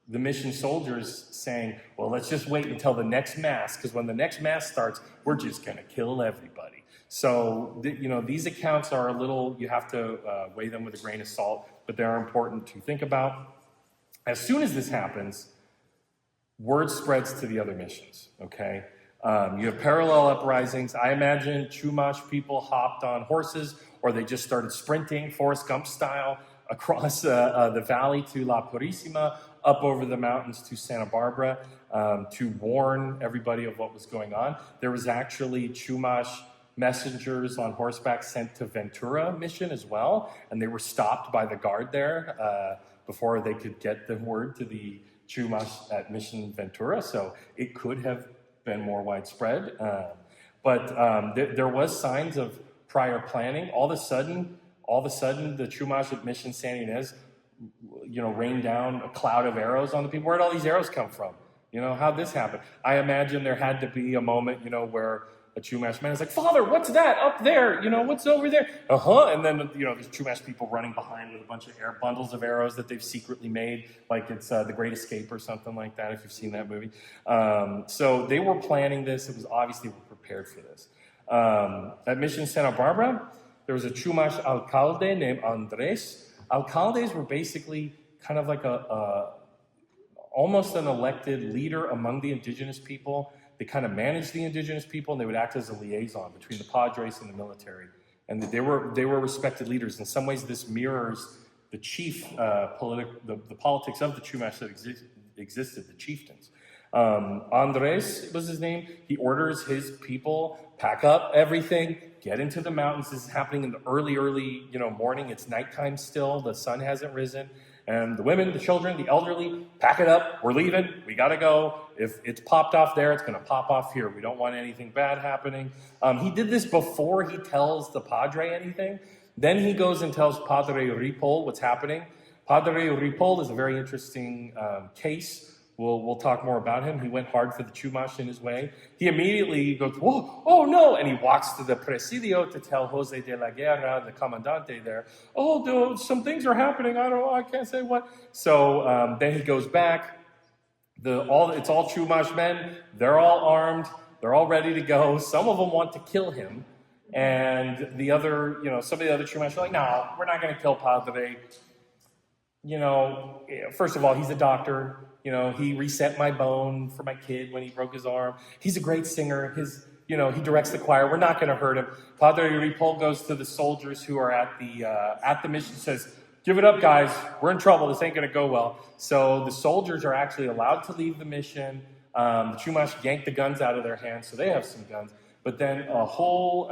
the mission soldiers saying, well, let's just wait until the next mass, because when the next mass starts, we're just gonna kill everybody. So, these accounts are a little, you have to weigh them with a grain of salt, but they're important to think about. As soon as this happens, word spreads to the other missions, okay? You have parallel uprisings. I imagine Chumash people hopped on horses, or they just started sprinting, Forrest Gump style, across the valley to La Purisima, up over the mountains to Santa Barbara, to warn everybody of what was going on. There was actually Chumash messengers on horseback sent to Ventura mission as well, and they were stopped by the guard there before they could get the word to the Chumash at Mission Ventura, so it could have been more widespread. There was signs of prior planning. All of a sudden, the Chumash at Mission Santa Ynez, rained down a cloud of arrows on the people. Where'd all these arrows come from? How'd this happen? I imagine there had to be a moment, where a Chumash man is like, Father, what's that up there? What's over there? And then, there's Chumash people running behind with a bunch of bundles of arrows that they've secretly made, like it's The Great Escape or something like that, if you've seen that movie. So they were planning this. It was obvious they were prepared for this. At Mission Santa Barbara, there was a Chumash alcalde named Andres. Alcaldes were basically kind of like almost an elected leader among the indigenous people. They kind of managed the indigenous people, and they would act as a liaison between the Padres and the military. And they were respected leaders. In some ways, this mirrors the chief the politics of the Chumash that existed, the chieftains. Andres was his name. He orders his people, pack up everything, get into the mountains. This is happening in the early morning. It's nighttime still. The sun hasn't risen. And the women, the children, the elderly, pack it up. We're leaving. We got to go. If it's popped off there, it's going to pop off here. We don't want anything bad happening. He did this before he tells the Padre anything. Then he goes and tells Padre Ripoll what's happening. Padre Ripoll is a very interesting case. We'll talk more about him. He went hard for the Chumash in his way. He immediately goes, whoa, oh no, and he walks to the presidio to tell Jose de la Guerra, the commandante there, some things are happening. I can't say what. So then he goes back. It's all Chumash men. They're all armed. They're all ready to go. Some of them want to kill him, and some of the other Chumash are like, no, we're not going to kill Padre. First of all, he's a doctor. He reset my bone for my kid when he broke his arm. He's a great singer. He directs the choir. We're not going to hurt him. Padre Ripoll goes to the soldiers who are at the mission, says, give it up, guys. We're in trouble. This ain't going to go well. So the soldiers are actually allowed to leave the mission. The Chumash yank the guns out of their hands, so they have some guns. But then a whole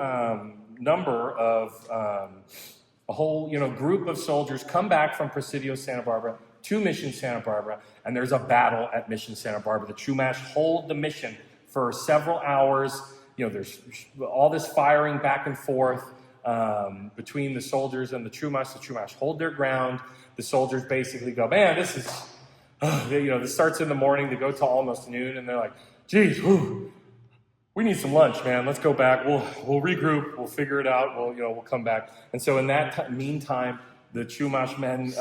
group of soldiers come back from Presidio Santa Barbara to Mission Santa Barbara, and there's a battle at Mission Santa Barbara. The Chumash hold the mission for several hours. There's all this firing back and forth between the soldiers and the Chumash. The Chumash hold their ground. The soldiers basically go, man, this is, this starts in the morning. They go till almost noon, and they're like, geez, we need some lunch, man. Let's go back. We'll regroup. We'll figure it out. We'll come back. And so in that meantime, the Chumash men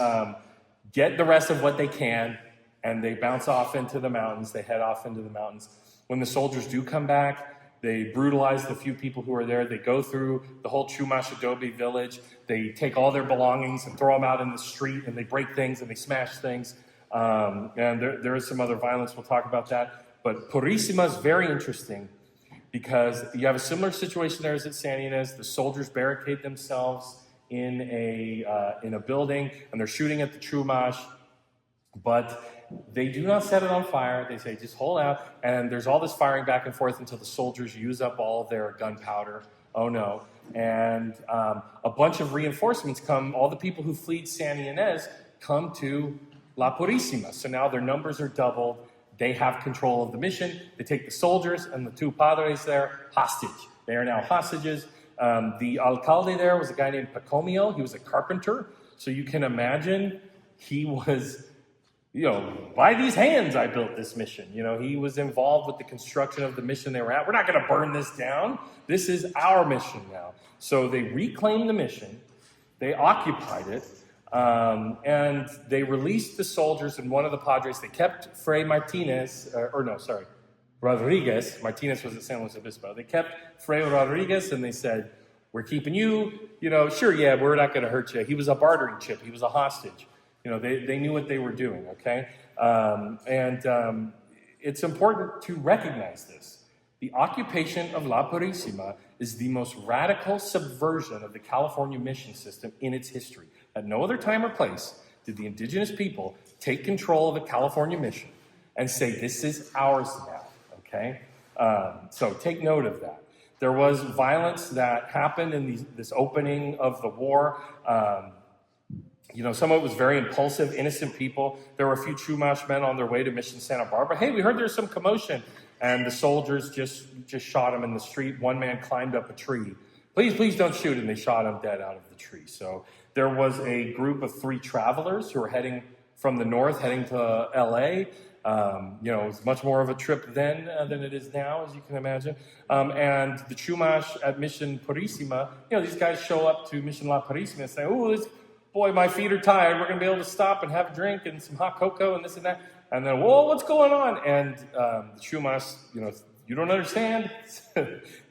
get the rest of what they can, and they bounce off into the mountains. They head off into the mountains. When the soldiers do come back, they brutalize the few people who are there. They go through the whole Chumash adobe village. They take all their belongings and throw them out in the street, and they break things and they smash things. And there is some other violence. We'll talk about that. But Purisima is very interesting because you have a similar situation there as at Santa Ynez. The soldiers barricade themselves in a building, and they're shooting at the Chumash, but they do not set it on fire. They say, just hold out, and there's all this firing back and forth until the soldiers use up all their gunpowder. Oh no. And a bunch of reinforcements come, all the people who fled Santa Ynez come to La Purisima. So now their numbers are doubled. They have control of the mission. They take the soldiers and the two padres there hostage. They are now hostages. The alcalde there was a guy named Pacomio. He was a carpenter. So you can imagine he was, by these hands I built this mission. He was involved with the construction of the mission they were at. We're not going to burn this down. This is our mission now. So they reclaimed the mission. They occupied it. And they released the soldiers and one of the padres. They kept Fray Martinez, Rodriguez. Martinez was at San Luis Obispo. They kept Fray Rodriguez and they said, we're keeping you, sure, yeah, we're not going to hurt you. He was a bartering chip. He was a hostage. They knew what they were doing, okay? It's important to recognize this. The occupation of La Purisima is the most radical subversion of the California mission system in its history. At no other time or place did the indigenous people take control of the California mission and say, this is ours now, okay? So take note of that. There was violence that happened in this opening of the war. Some of it was very impulsive, innocent people. There were a few Chumash men on their way to Mission Santa Barbara. Hey, we heard there's some commotion. And the soldiers just shot him in the street. One man climbed up a tree. Please don't shoot. And they shot him dead out of the tree. So there was a group of 3 travelers who were heading from the north, heading to L.A. It was much more of a trip then than it is now, as you can imagine. And the Chumash at Mission Purisima, these guys show up to Mission La Purisima and say, boy, my feet are tired. We're going to be able to stop and have a drink and some hot cocoa and this and that. And then, whoa, what's going on? And the Chumash, you don't understand.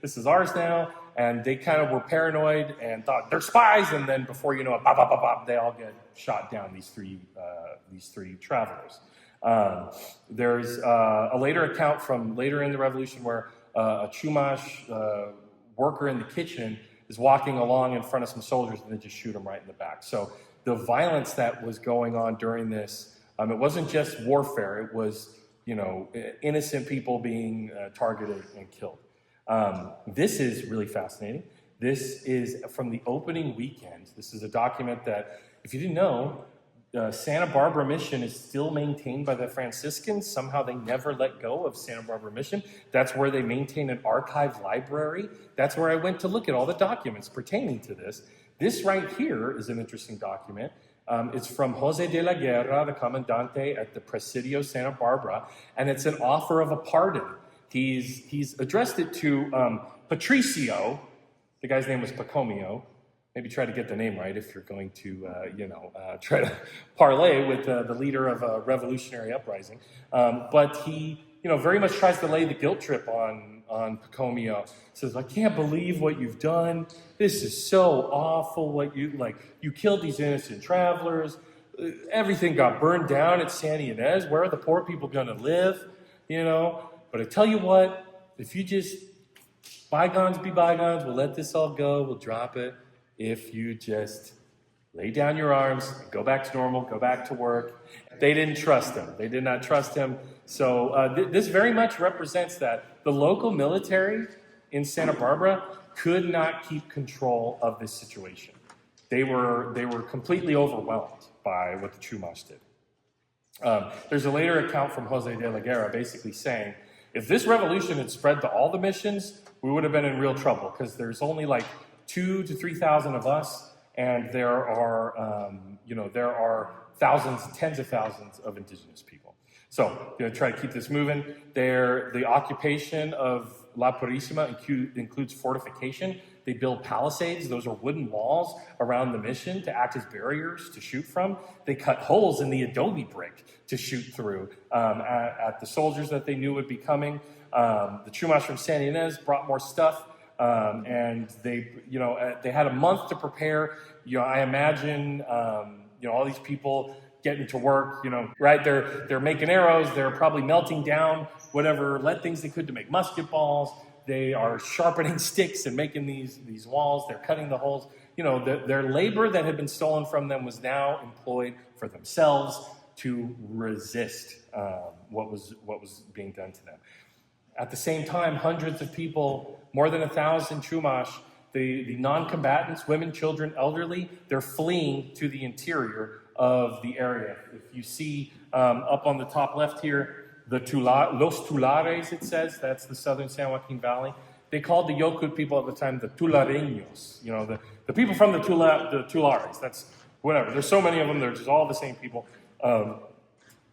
This is ours now. And they kind of were paranoid and thought they're spies. And then before you know it, bop, bop, bop, bop, they all get shot down, these three travelers. There's a later account from later in the revolution where a Chumash worker in the kitchen is walking along in front of some soldiers and they just shoot him right in the back. So the violence that was going on during this, it wasn't just warfare. It was, innocent people being targeted and killed. This is really fascinating. This is from the opening weekend. This is a document that, if you didn't know, Santa Barbara Mission is still maintained by the Franciscans. Somehow they never let go of Santa Barbara Mission. That's where they maintain an archive library. That's where I went to look at all the documents pertaining to this. This right here is an interesting document. It's from Jose de la Guerra, the Comandante at the Presidio Santa Barbara, and it's an offer of a pardon. He's addressed it to Patricio. The guy's name was Pacomio. Maybe try to get the name right if you're going to, try to parlay with the leader of a revolutionary uprising. But he, very much tries to lay the guilt trip on Pacomio. Says, I can't believe what you've done. This is so awful. You killed these innocent travelers. Everything got burned down at Santa Ynez. Where are the poor people going to live? But I tell you what, if you just, bygones be bygones, we'll let this all go, we'll drop it. If you just lay down your arms, go back to normal, go back to work. They didn't trust him. They did not trust him. So this very much represents that the local military in Santa Barbara could not keep control of this situation. They were completely overwhelmed by what the Chumash did. There's a later account from Jose de la Guerra basically saying, if this revolution had spread to all the missions, we would have been in real trouble because there's only 2,000 to 3,000 of us, and there are thousands, tens of thousands of indigenous people. So, try to keep this moving. The occupation of La Purisima includes fortification. They build palisades. Those are wooden walls around the mission to act as barriers to shoot from. They cut holes in the adobe brick to shoot through at the soldiers that they knew would be coming. The Chumash from Santa Ynez brought more stuff. And they had a month to prepare. I imagine, all these people getting to work, right? They're making arrows. They're probably melting down whatever lead things they could to make musket balls. They are sharpening sticks and making these walls. They're cutting the holes. their labor that had been stolen from them was now employed for themselves to resist what was being done to them. At the same time, hundreds of people, more than 1,000 Chumash, the non-combatants, women, children, elderly, they're fleeing to the interior of the area. If you see up on the top left here, Los Tulares, it says, that's the Southern San Joaquin Valley. They called the Yokut people at the time the Tulareños, the people from the Tulares. That's whatever. There's so many of them, they're just all the same people.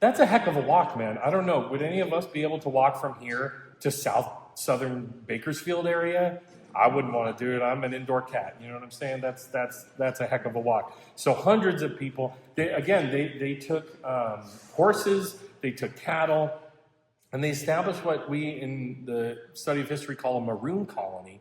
That's a heck of a walk, man. I don't know. Would any of us be able to walk from here to southern Bakersfield area? I wouldn't want to do it. I'm an indoor cat. You know what I'm saying? That's a heck of a walk. So hundreds of people. They took horses. They took cattle. And they established what we in the study of history call a maroon colony.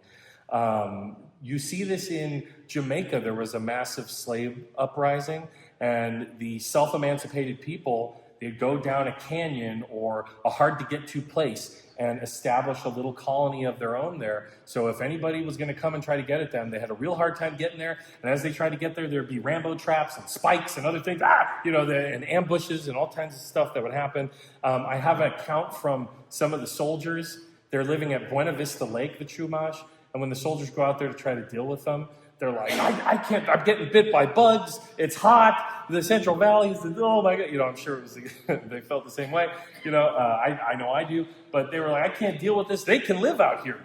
You see this in Jamaica. There was a massive slave uprising, and the self-emancipated people, they'd go down a canyon or a hard-to-get-to place and establish a little colony of their own there. So if anybody was going to come and try to get at them, they had a real hard time getting there. And as they tried to get there, there'd be Rambo traps and spikes and other things, and ambushes and all kinds of stuff that would happen. I have an account from some of the soldiers. They're living at Buena Vista Lake, the Chumash. And when the soldiers go out there to try to deal with them, they're like, I can't, I'm getting bit by bugs. It's hot. The Central Valley is, oh my God. I'm sure it was, they felt the same way. I know I do. But they were like, I can't deal with this. They can live out here.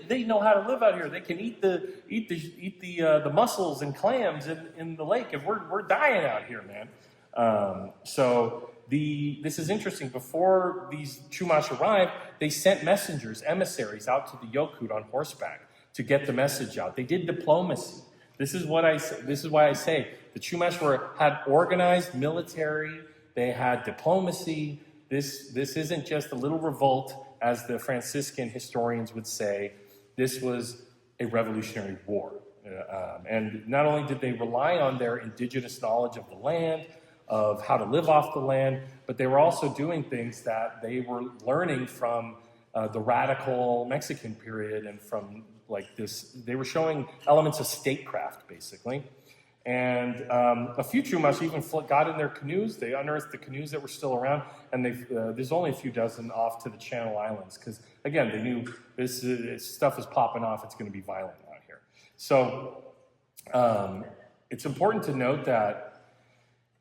They know how to live out here. They can eat the mussels and clams in the lake. And we're dying out here, man. This is interesting. Before these Chumash arrived, they sent messengers, emissaries out to the Yokut on horseback to get the message out. They did diplomacy. This is why I say the Chumash had organized military. They had diplomacy. This isn't just a little revolt, as the Franciscan historians would say. This was a revolutionary war. And not only did they rely on their indigenous knowledge of the land, of how to live off the land, but they were also doing things that they were learning from the radical Mexican period and from they were showing elements of statecraft, basically. And a few Chumash even got in their canoes. They unearthed the canoes that were still around, and there's only a few dozen off to the Channel Islands, because, again, they knew this stuff is popping off. It's going to be violent out here. So it's important to note that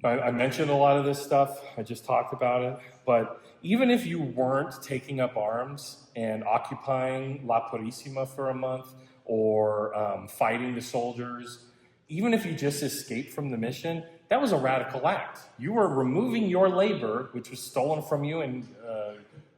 I mentioned a lot of this stuff. I just talked about it. But even if you weren't taking up arms and occupying La Purisima for a month or fighting the soldiers, even if you just escaped from the mission, that was a radical act. You were removing your labor, which was stolen from you and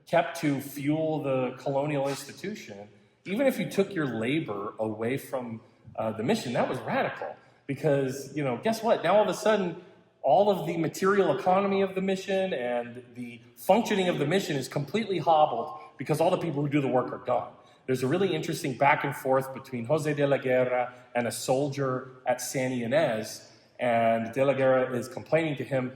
kept to fuel the colonial institution. Even if you took your labor away from the mission, that was radical. Because, guess what? Now all of a sudden, all of the material economy of the mission and the functioning of the mission is completely hobbled because all the people who do the work are gone. There's a really interesting back and forth between Jose de la Guerra and a soldier at Santa Ynez, and de la Guerra is complaining to him,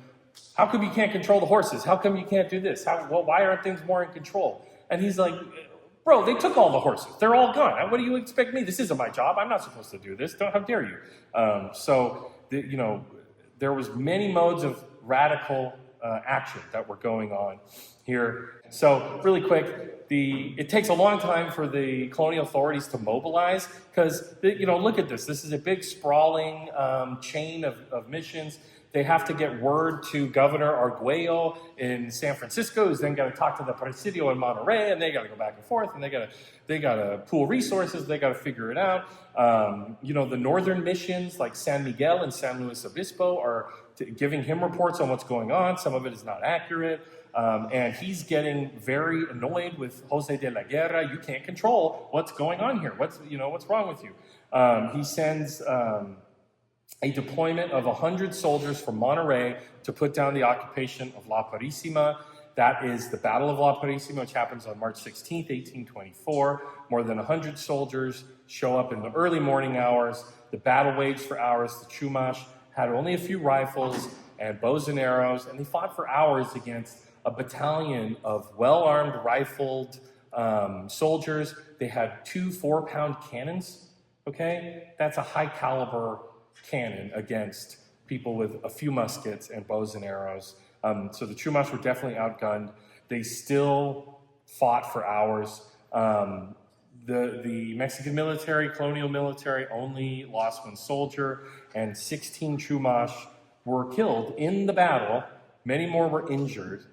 how come you can't control the horses? How come you can't do this? Why aren't things more in control? And he's like, bro, they took all the horses. They're all gone. What do you expect me? This isn't my job. I'm not supposed to do this. How dare you? There was many modes of radical action that were going on here. So really quick, it takes a long time for the colonial authorities to mobilize because, look at this. This is a big sprawling chain of missions. They have to get word to Governor Arguello in San Francisco, who's then got to talk to the Presidio in Monterey, and they got to go back and forth, and they got to pool resources. They got to figure it out. The northern missions like San Miguel and San Luis Obispo are giving him reports on what's going on. Some of it is not accurate. And he's getting very annoyed with Jose de la Guerra. You can't control what's going on here. What's wrong with you? He sends a deployment of 100 soldiers from Monterey to put down the occupation of La Purisima. That is the Battle of La Purisima, which happens on March 16th, 1824. More than 100 soldiers show up in the early morning hours. The battle waged for hours. The Chumash had only a few rifles and bows and arrows, and they fought for hours against a battalion of well-armed, rifled soldiers. They had 2 4-pound cannons, okay? That's a high-caliber cannon against people with a few muskets and bows and arrows. So the Chumash were definitely outgunned. They still fought for hours. The Mexican military, colonial military, only lost one soldier, and 16 Chumash were killed in the battle. Many more were injured.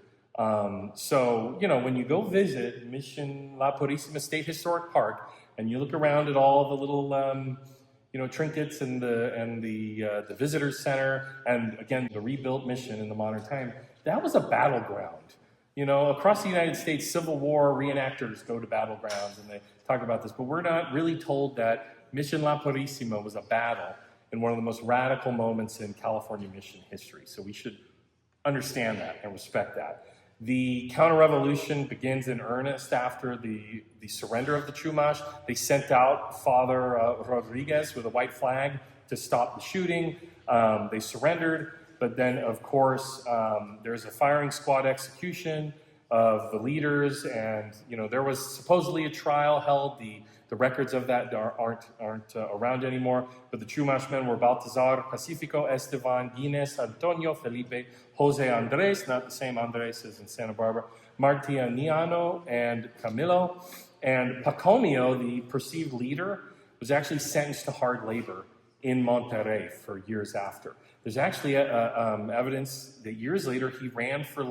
So, when you go visit Mission La Purisima State Historic Park, and you look around at all the little, trinkets and the visitors center, and again, the rebuilt mission in the modern time, that was a battleground. Across the United States, Civil War reenactors go to battlegrounds and they talk about this, but we're not really told that Mission La Purisima was a battle in one of the most radical moments in California mission history. So we should understand that and respect that. The counter-revolution begins in earnest after the surrender of the Chumash. They sent out Father Rodriguez with a white flag to stop the shooting. They surrendered. But then, of course, there's a firing squad execution of the leaders, and there was supposedly a trial held. The records of that aren't around anymore. But the Chumash men were Baltazar, Pacifico, Esteban, Ginés, Antonio, Felipe, Jose Andres, not the same Andres as in Santa Barbara, Martiniano, and Camilo. And Pacomio, the perceived leader, was actually sentenced to hard labor in Monterrey for years after. There's actually evidence that years later he ran for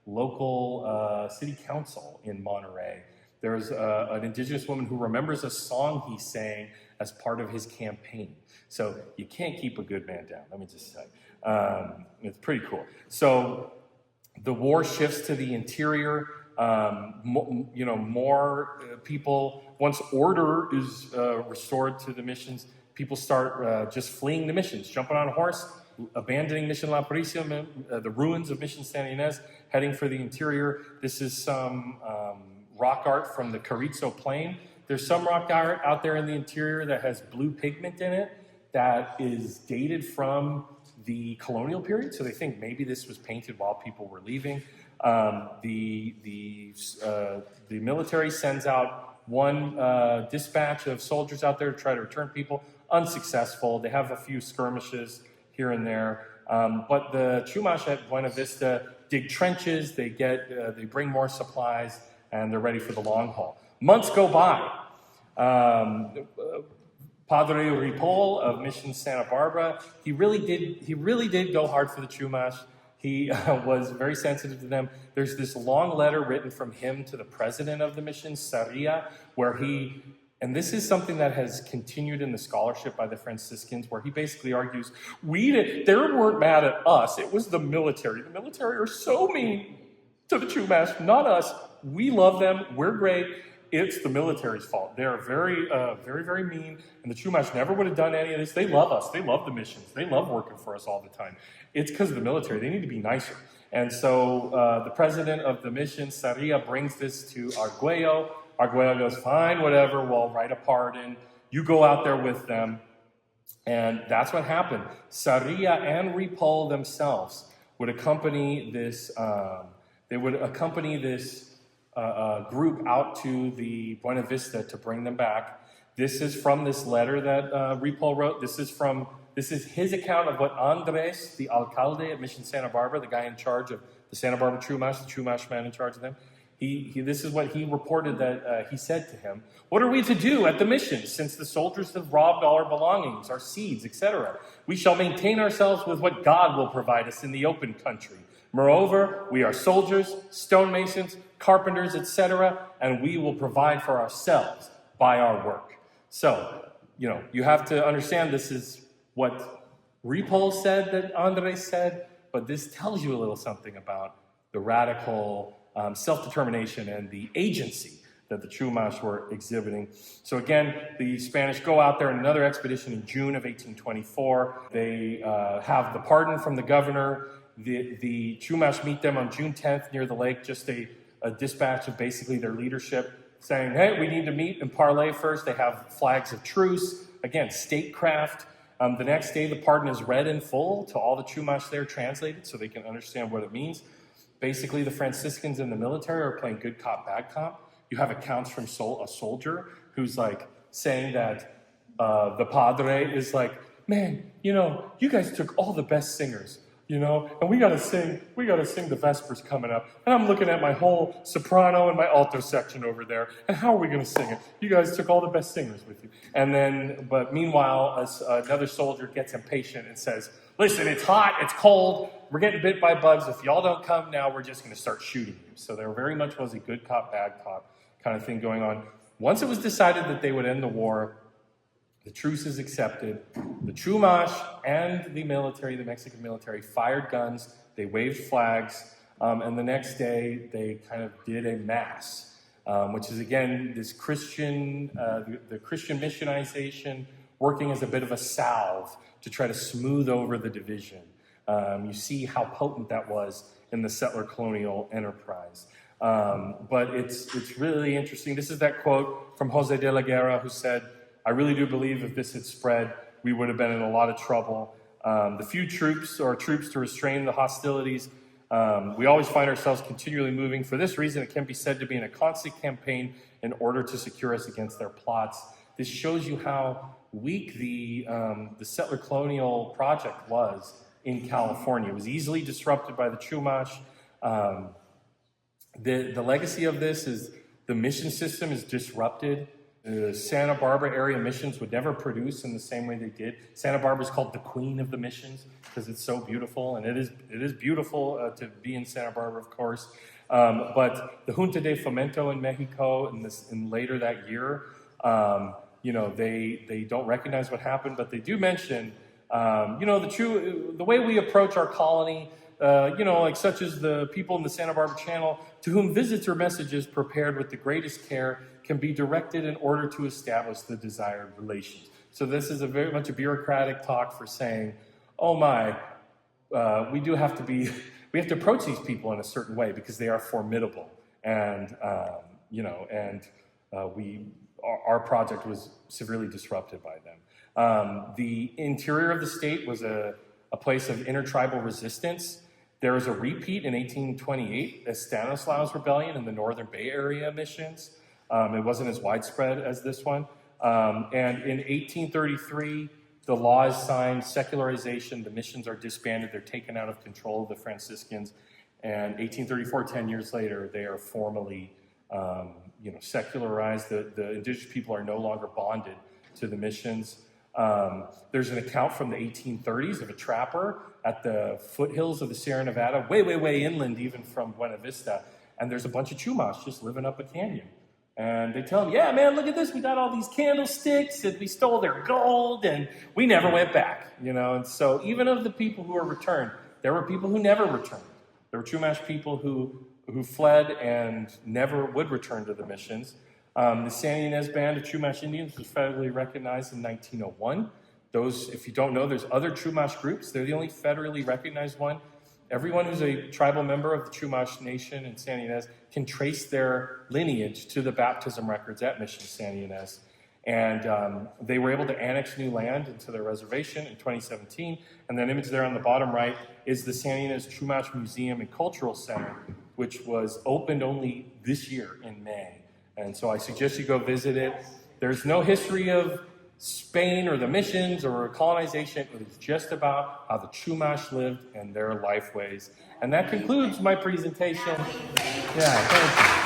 local city council in Monterrey. There's an indigenous woman who remembers a song he sang as part of his campaign. So you can't keep a good man down, let me just say. It's pretty cool. So the war shifts to the interior. More people, once order is restored to the missions, people start just fleeing the missions, jumping on a horse, abandoning Mission La Purisima, the ruins of Mission Santa Ynez, heading for the interior. This is some rock art from the Carrizo Plain. There's some rock art out there in the interior that has blue pigment in it that is dated from the colonial period, so they think maybe this was painted while people were leaving. The military sends out one dispatch of soldiers out there to try to return people. Unsuccessful. They have a few skirmishes here and there, but the Chumash at Buena Vista dig trenches. They bring more supplies, and they're ready for the long haul. Months go by. Padre Ripoll of Mission Santa Barbara, he really did go hard for the Chumash. He was very sensitive to them. There's this long letter written from him to the president of the mission, Sarria, where and this is something that has continued in the scholarship by the Franciscans, where he basically argues, they weren't mad at us, it was the military. The military are so mean to the Chumash, not us. We love them, we're great. It's the military's fault. They're very, very, very mean, and the Chumash never would have done any of this. They love us. They love the missions. They love working for us all the time. It's because of the military. They need to be nicer. And so the president of the mission, Sarria, brings this to Arguello. Arguello goes, fine, whatever, we'll write a pardon. You go out there with them. And that's what happened. Sarria and Ripoll themselves would accompany this, group out to the Buena Vista to bring them back. This is from this letter that Ripoll wrote. This is his account of what Andres, the alcalde at Mission Santa Barbara, the guy in charge of the Santa Barbara Chumash, the Chumash man in charge of them, this is what he reported that he said to him. What are we to do at the mission, since the soldiers have robbed all our belongings, our seeds, etc.? We shall maintain ourselves with what God will provide us in the open country. Moreover, we are soldiers, stonemasons, carpenters, etc., and we will provide for ourselves by our work. So, you have to understand this is what Ripoll said that Andres said, but this tells you a little something about the radical self-determination and the agency that the Chumash were exhibiting. So again, the Spanish go out there in another expedition in June of 1824. They have the pardon from the governor. The Chumash meet them on June 10th near the lake, just a dispatch of basically their leadership saying, hey, we need to meet and parley first. They have flags of truce, again, statecraft. The next day, the pardon is read in full to all the Chumash there, translated, so they can understand what it means. Basically, the Franciscans in the military are playing good cop, bad cop. You have accounts from a soldier who's saying that the padre is man, you guys took all the best singers, and we gotta sing the Vespers coming up. And I'm looking at my whole soprano and my alto section over there, and how are we gonna sing it? You guys took all the best singers with you. But meanwhile, another soldier gets impatient and says, listen, it's hot, it's cold, we're getting bit by bugs. If y'all don't come now, we're just gonna start shooting you. So there very much was a good cop, bad cop kind of thing going on. Once it was decided that they would end the war, the truce is accepted. The Chumash and the Mexican military, fired guns. They waved flags. And the next day, they kind of did a mass, which is, again, this Christian, the Christian missionization working as a bit of a salve to try to smooth over the division. You see how potent that was in the settler colonial enterprise. But it's really interesting. This is that quote from Jose de la Guerra, who said, I really do believe if this had spread, we would have been in a lot of trouble. The few troops to restrain the hostilities. We always find ourselves continually moving. For this reason, it can be said to be in a constant campaign in order to secure us against their plots. This shows you how weak the settler colonial project was in California. It was easily disrupted by the Chumash. The legacy of this is the mission system is disrupted. The Santa Barbara area missions would never produce in the same way they did. Santa Barbara is called the queen of the missions because it's so beautiful, and it is beautiful to be in Santa Barbara, of course. But the Junta de Fomento in Mexico, in later that year, they don't recognize what happened, but they do mention, the way we approach our colony. Such as the people in the Santa Barbara Channel, to whom visits or messages prepared with the greatest care can be directed in order to establish the desired relations. So this is very much a bureaucratic talk for saying, oh my, we have to approach these people in a certain way because they are formidable. And, our project was severely disrupted by them. The interior of the state was a place of intertribal resistance. There was a repeat in 1828, a Stanislaus Rebellion in the Northern Bay Area missions. It wasn't as widespread as this one. And in 1833, the law is signed, secularization, the missions are disbanded, they're taken out of control of the Franciscans. And 1834, 10 years later, they are formally secularized. The indigenous people are no longer bonded to the missions. There's an account from the 1830s of a trapper at the foothills of the Sierra Nevada, way inland even from Buena Vista, and there's a bunch of Chumash just living up a canyon. And they tell him, yeah, man, look at this, we got all these candlesticks, and we stole their gold, and we never went back, And so even of the people who were returned, there were people who never returned. There were Chumash people who fled and never would return to the missions. The Santa Ynez Band of Chumash Indians was federally recognized in 1901. Those, if you don't know, there's other Chumash groups. They're the only federally recognized one. Everyone who's a tribal member of the Chumash Nation in Santa Ynez can trace their lineage to the baptism records at Mission Santa Ynez. And they were able to annex new land into their reservation in 2017. And that image there on the bottom right is the Santa Ynez Chumash Museum and Cultural Center, which was opened only this year in May. And so I suggest you go visit it. There's no history of Spain or the missions or colonization. It is just about how the Chumash lived and their life ways. And that concludes my presentation. Yeah, thank you.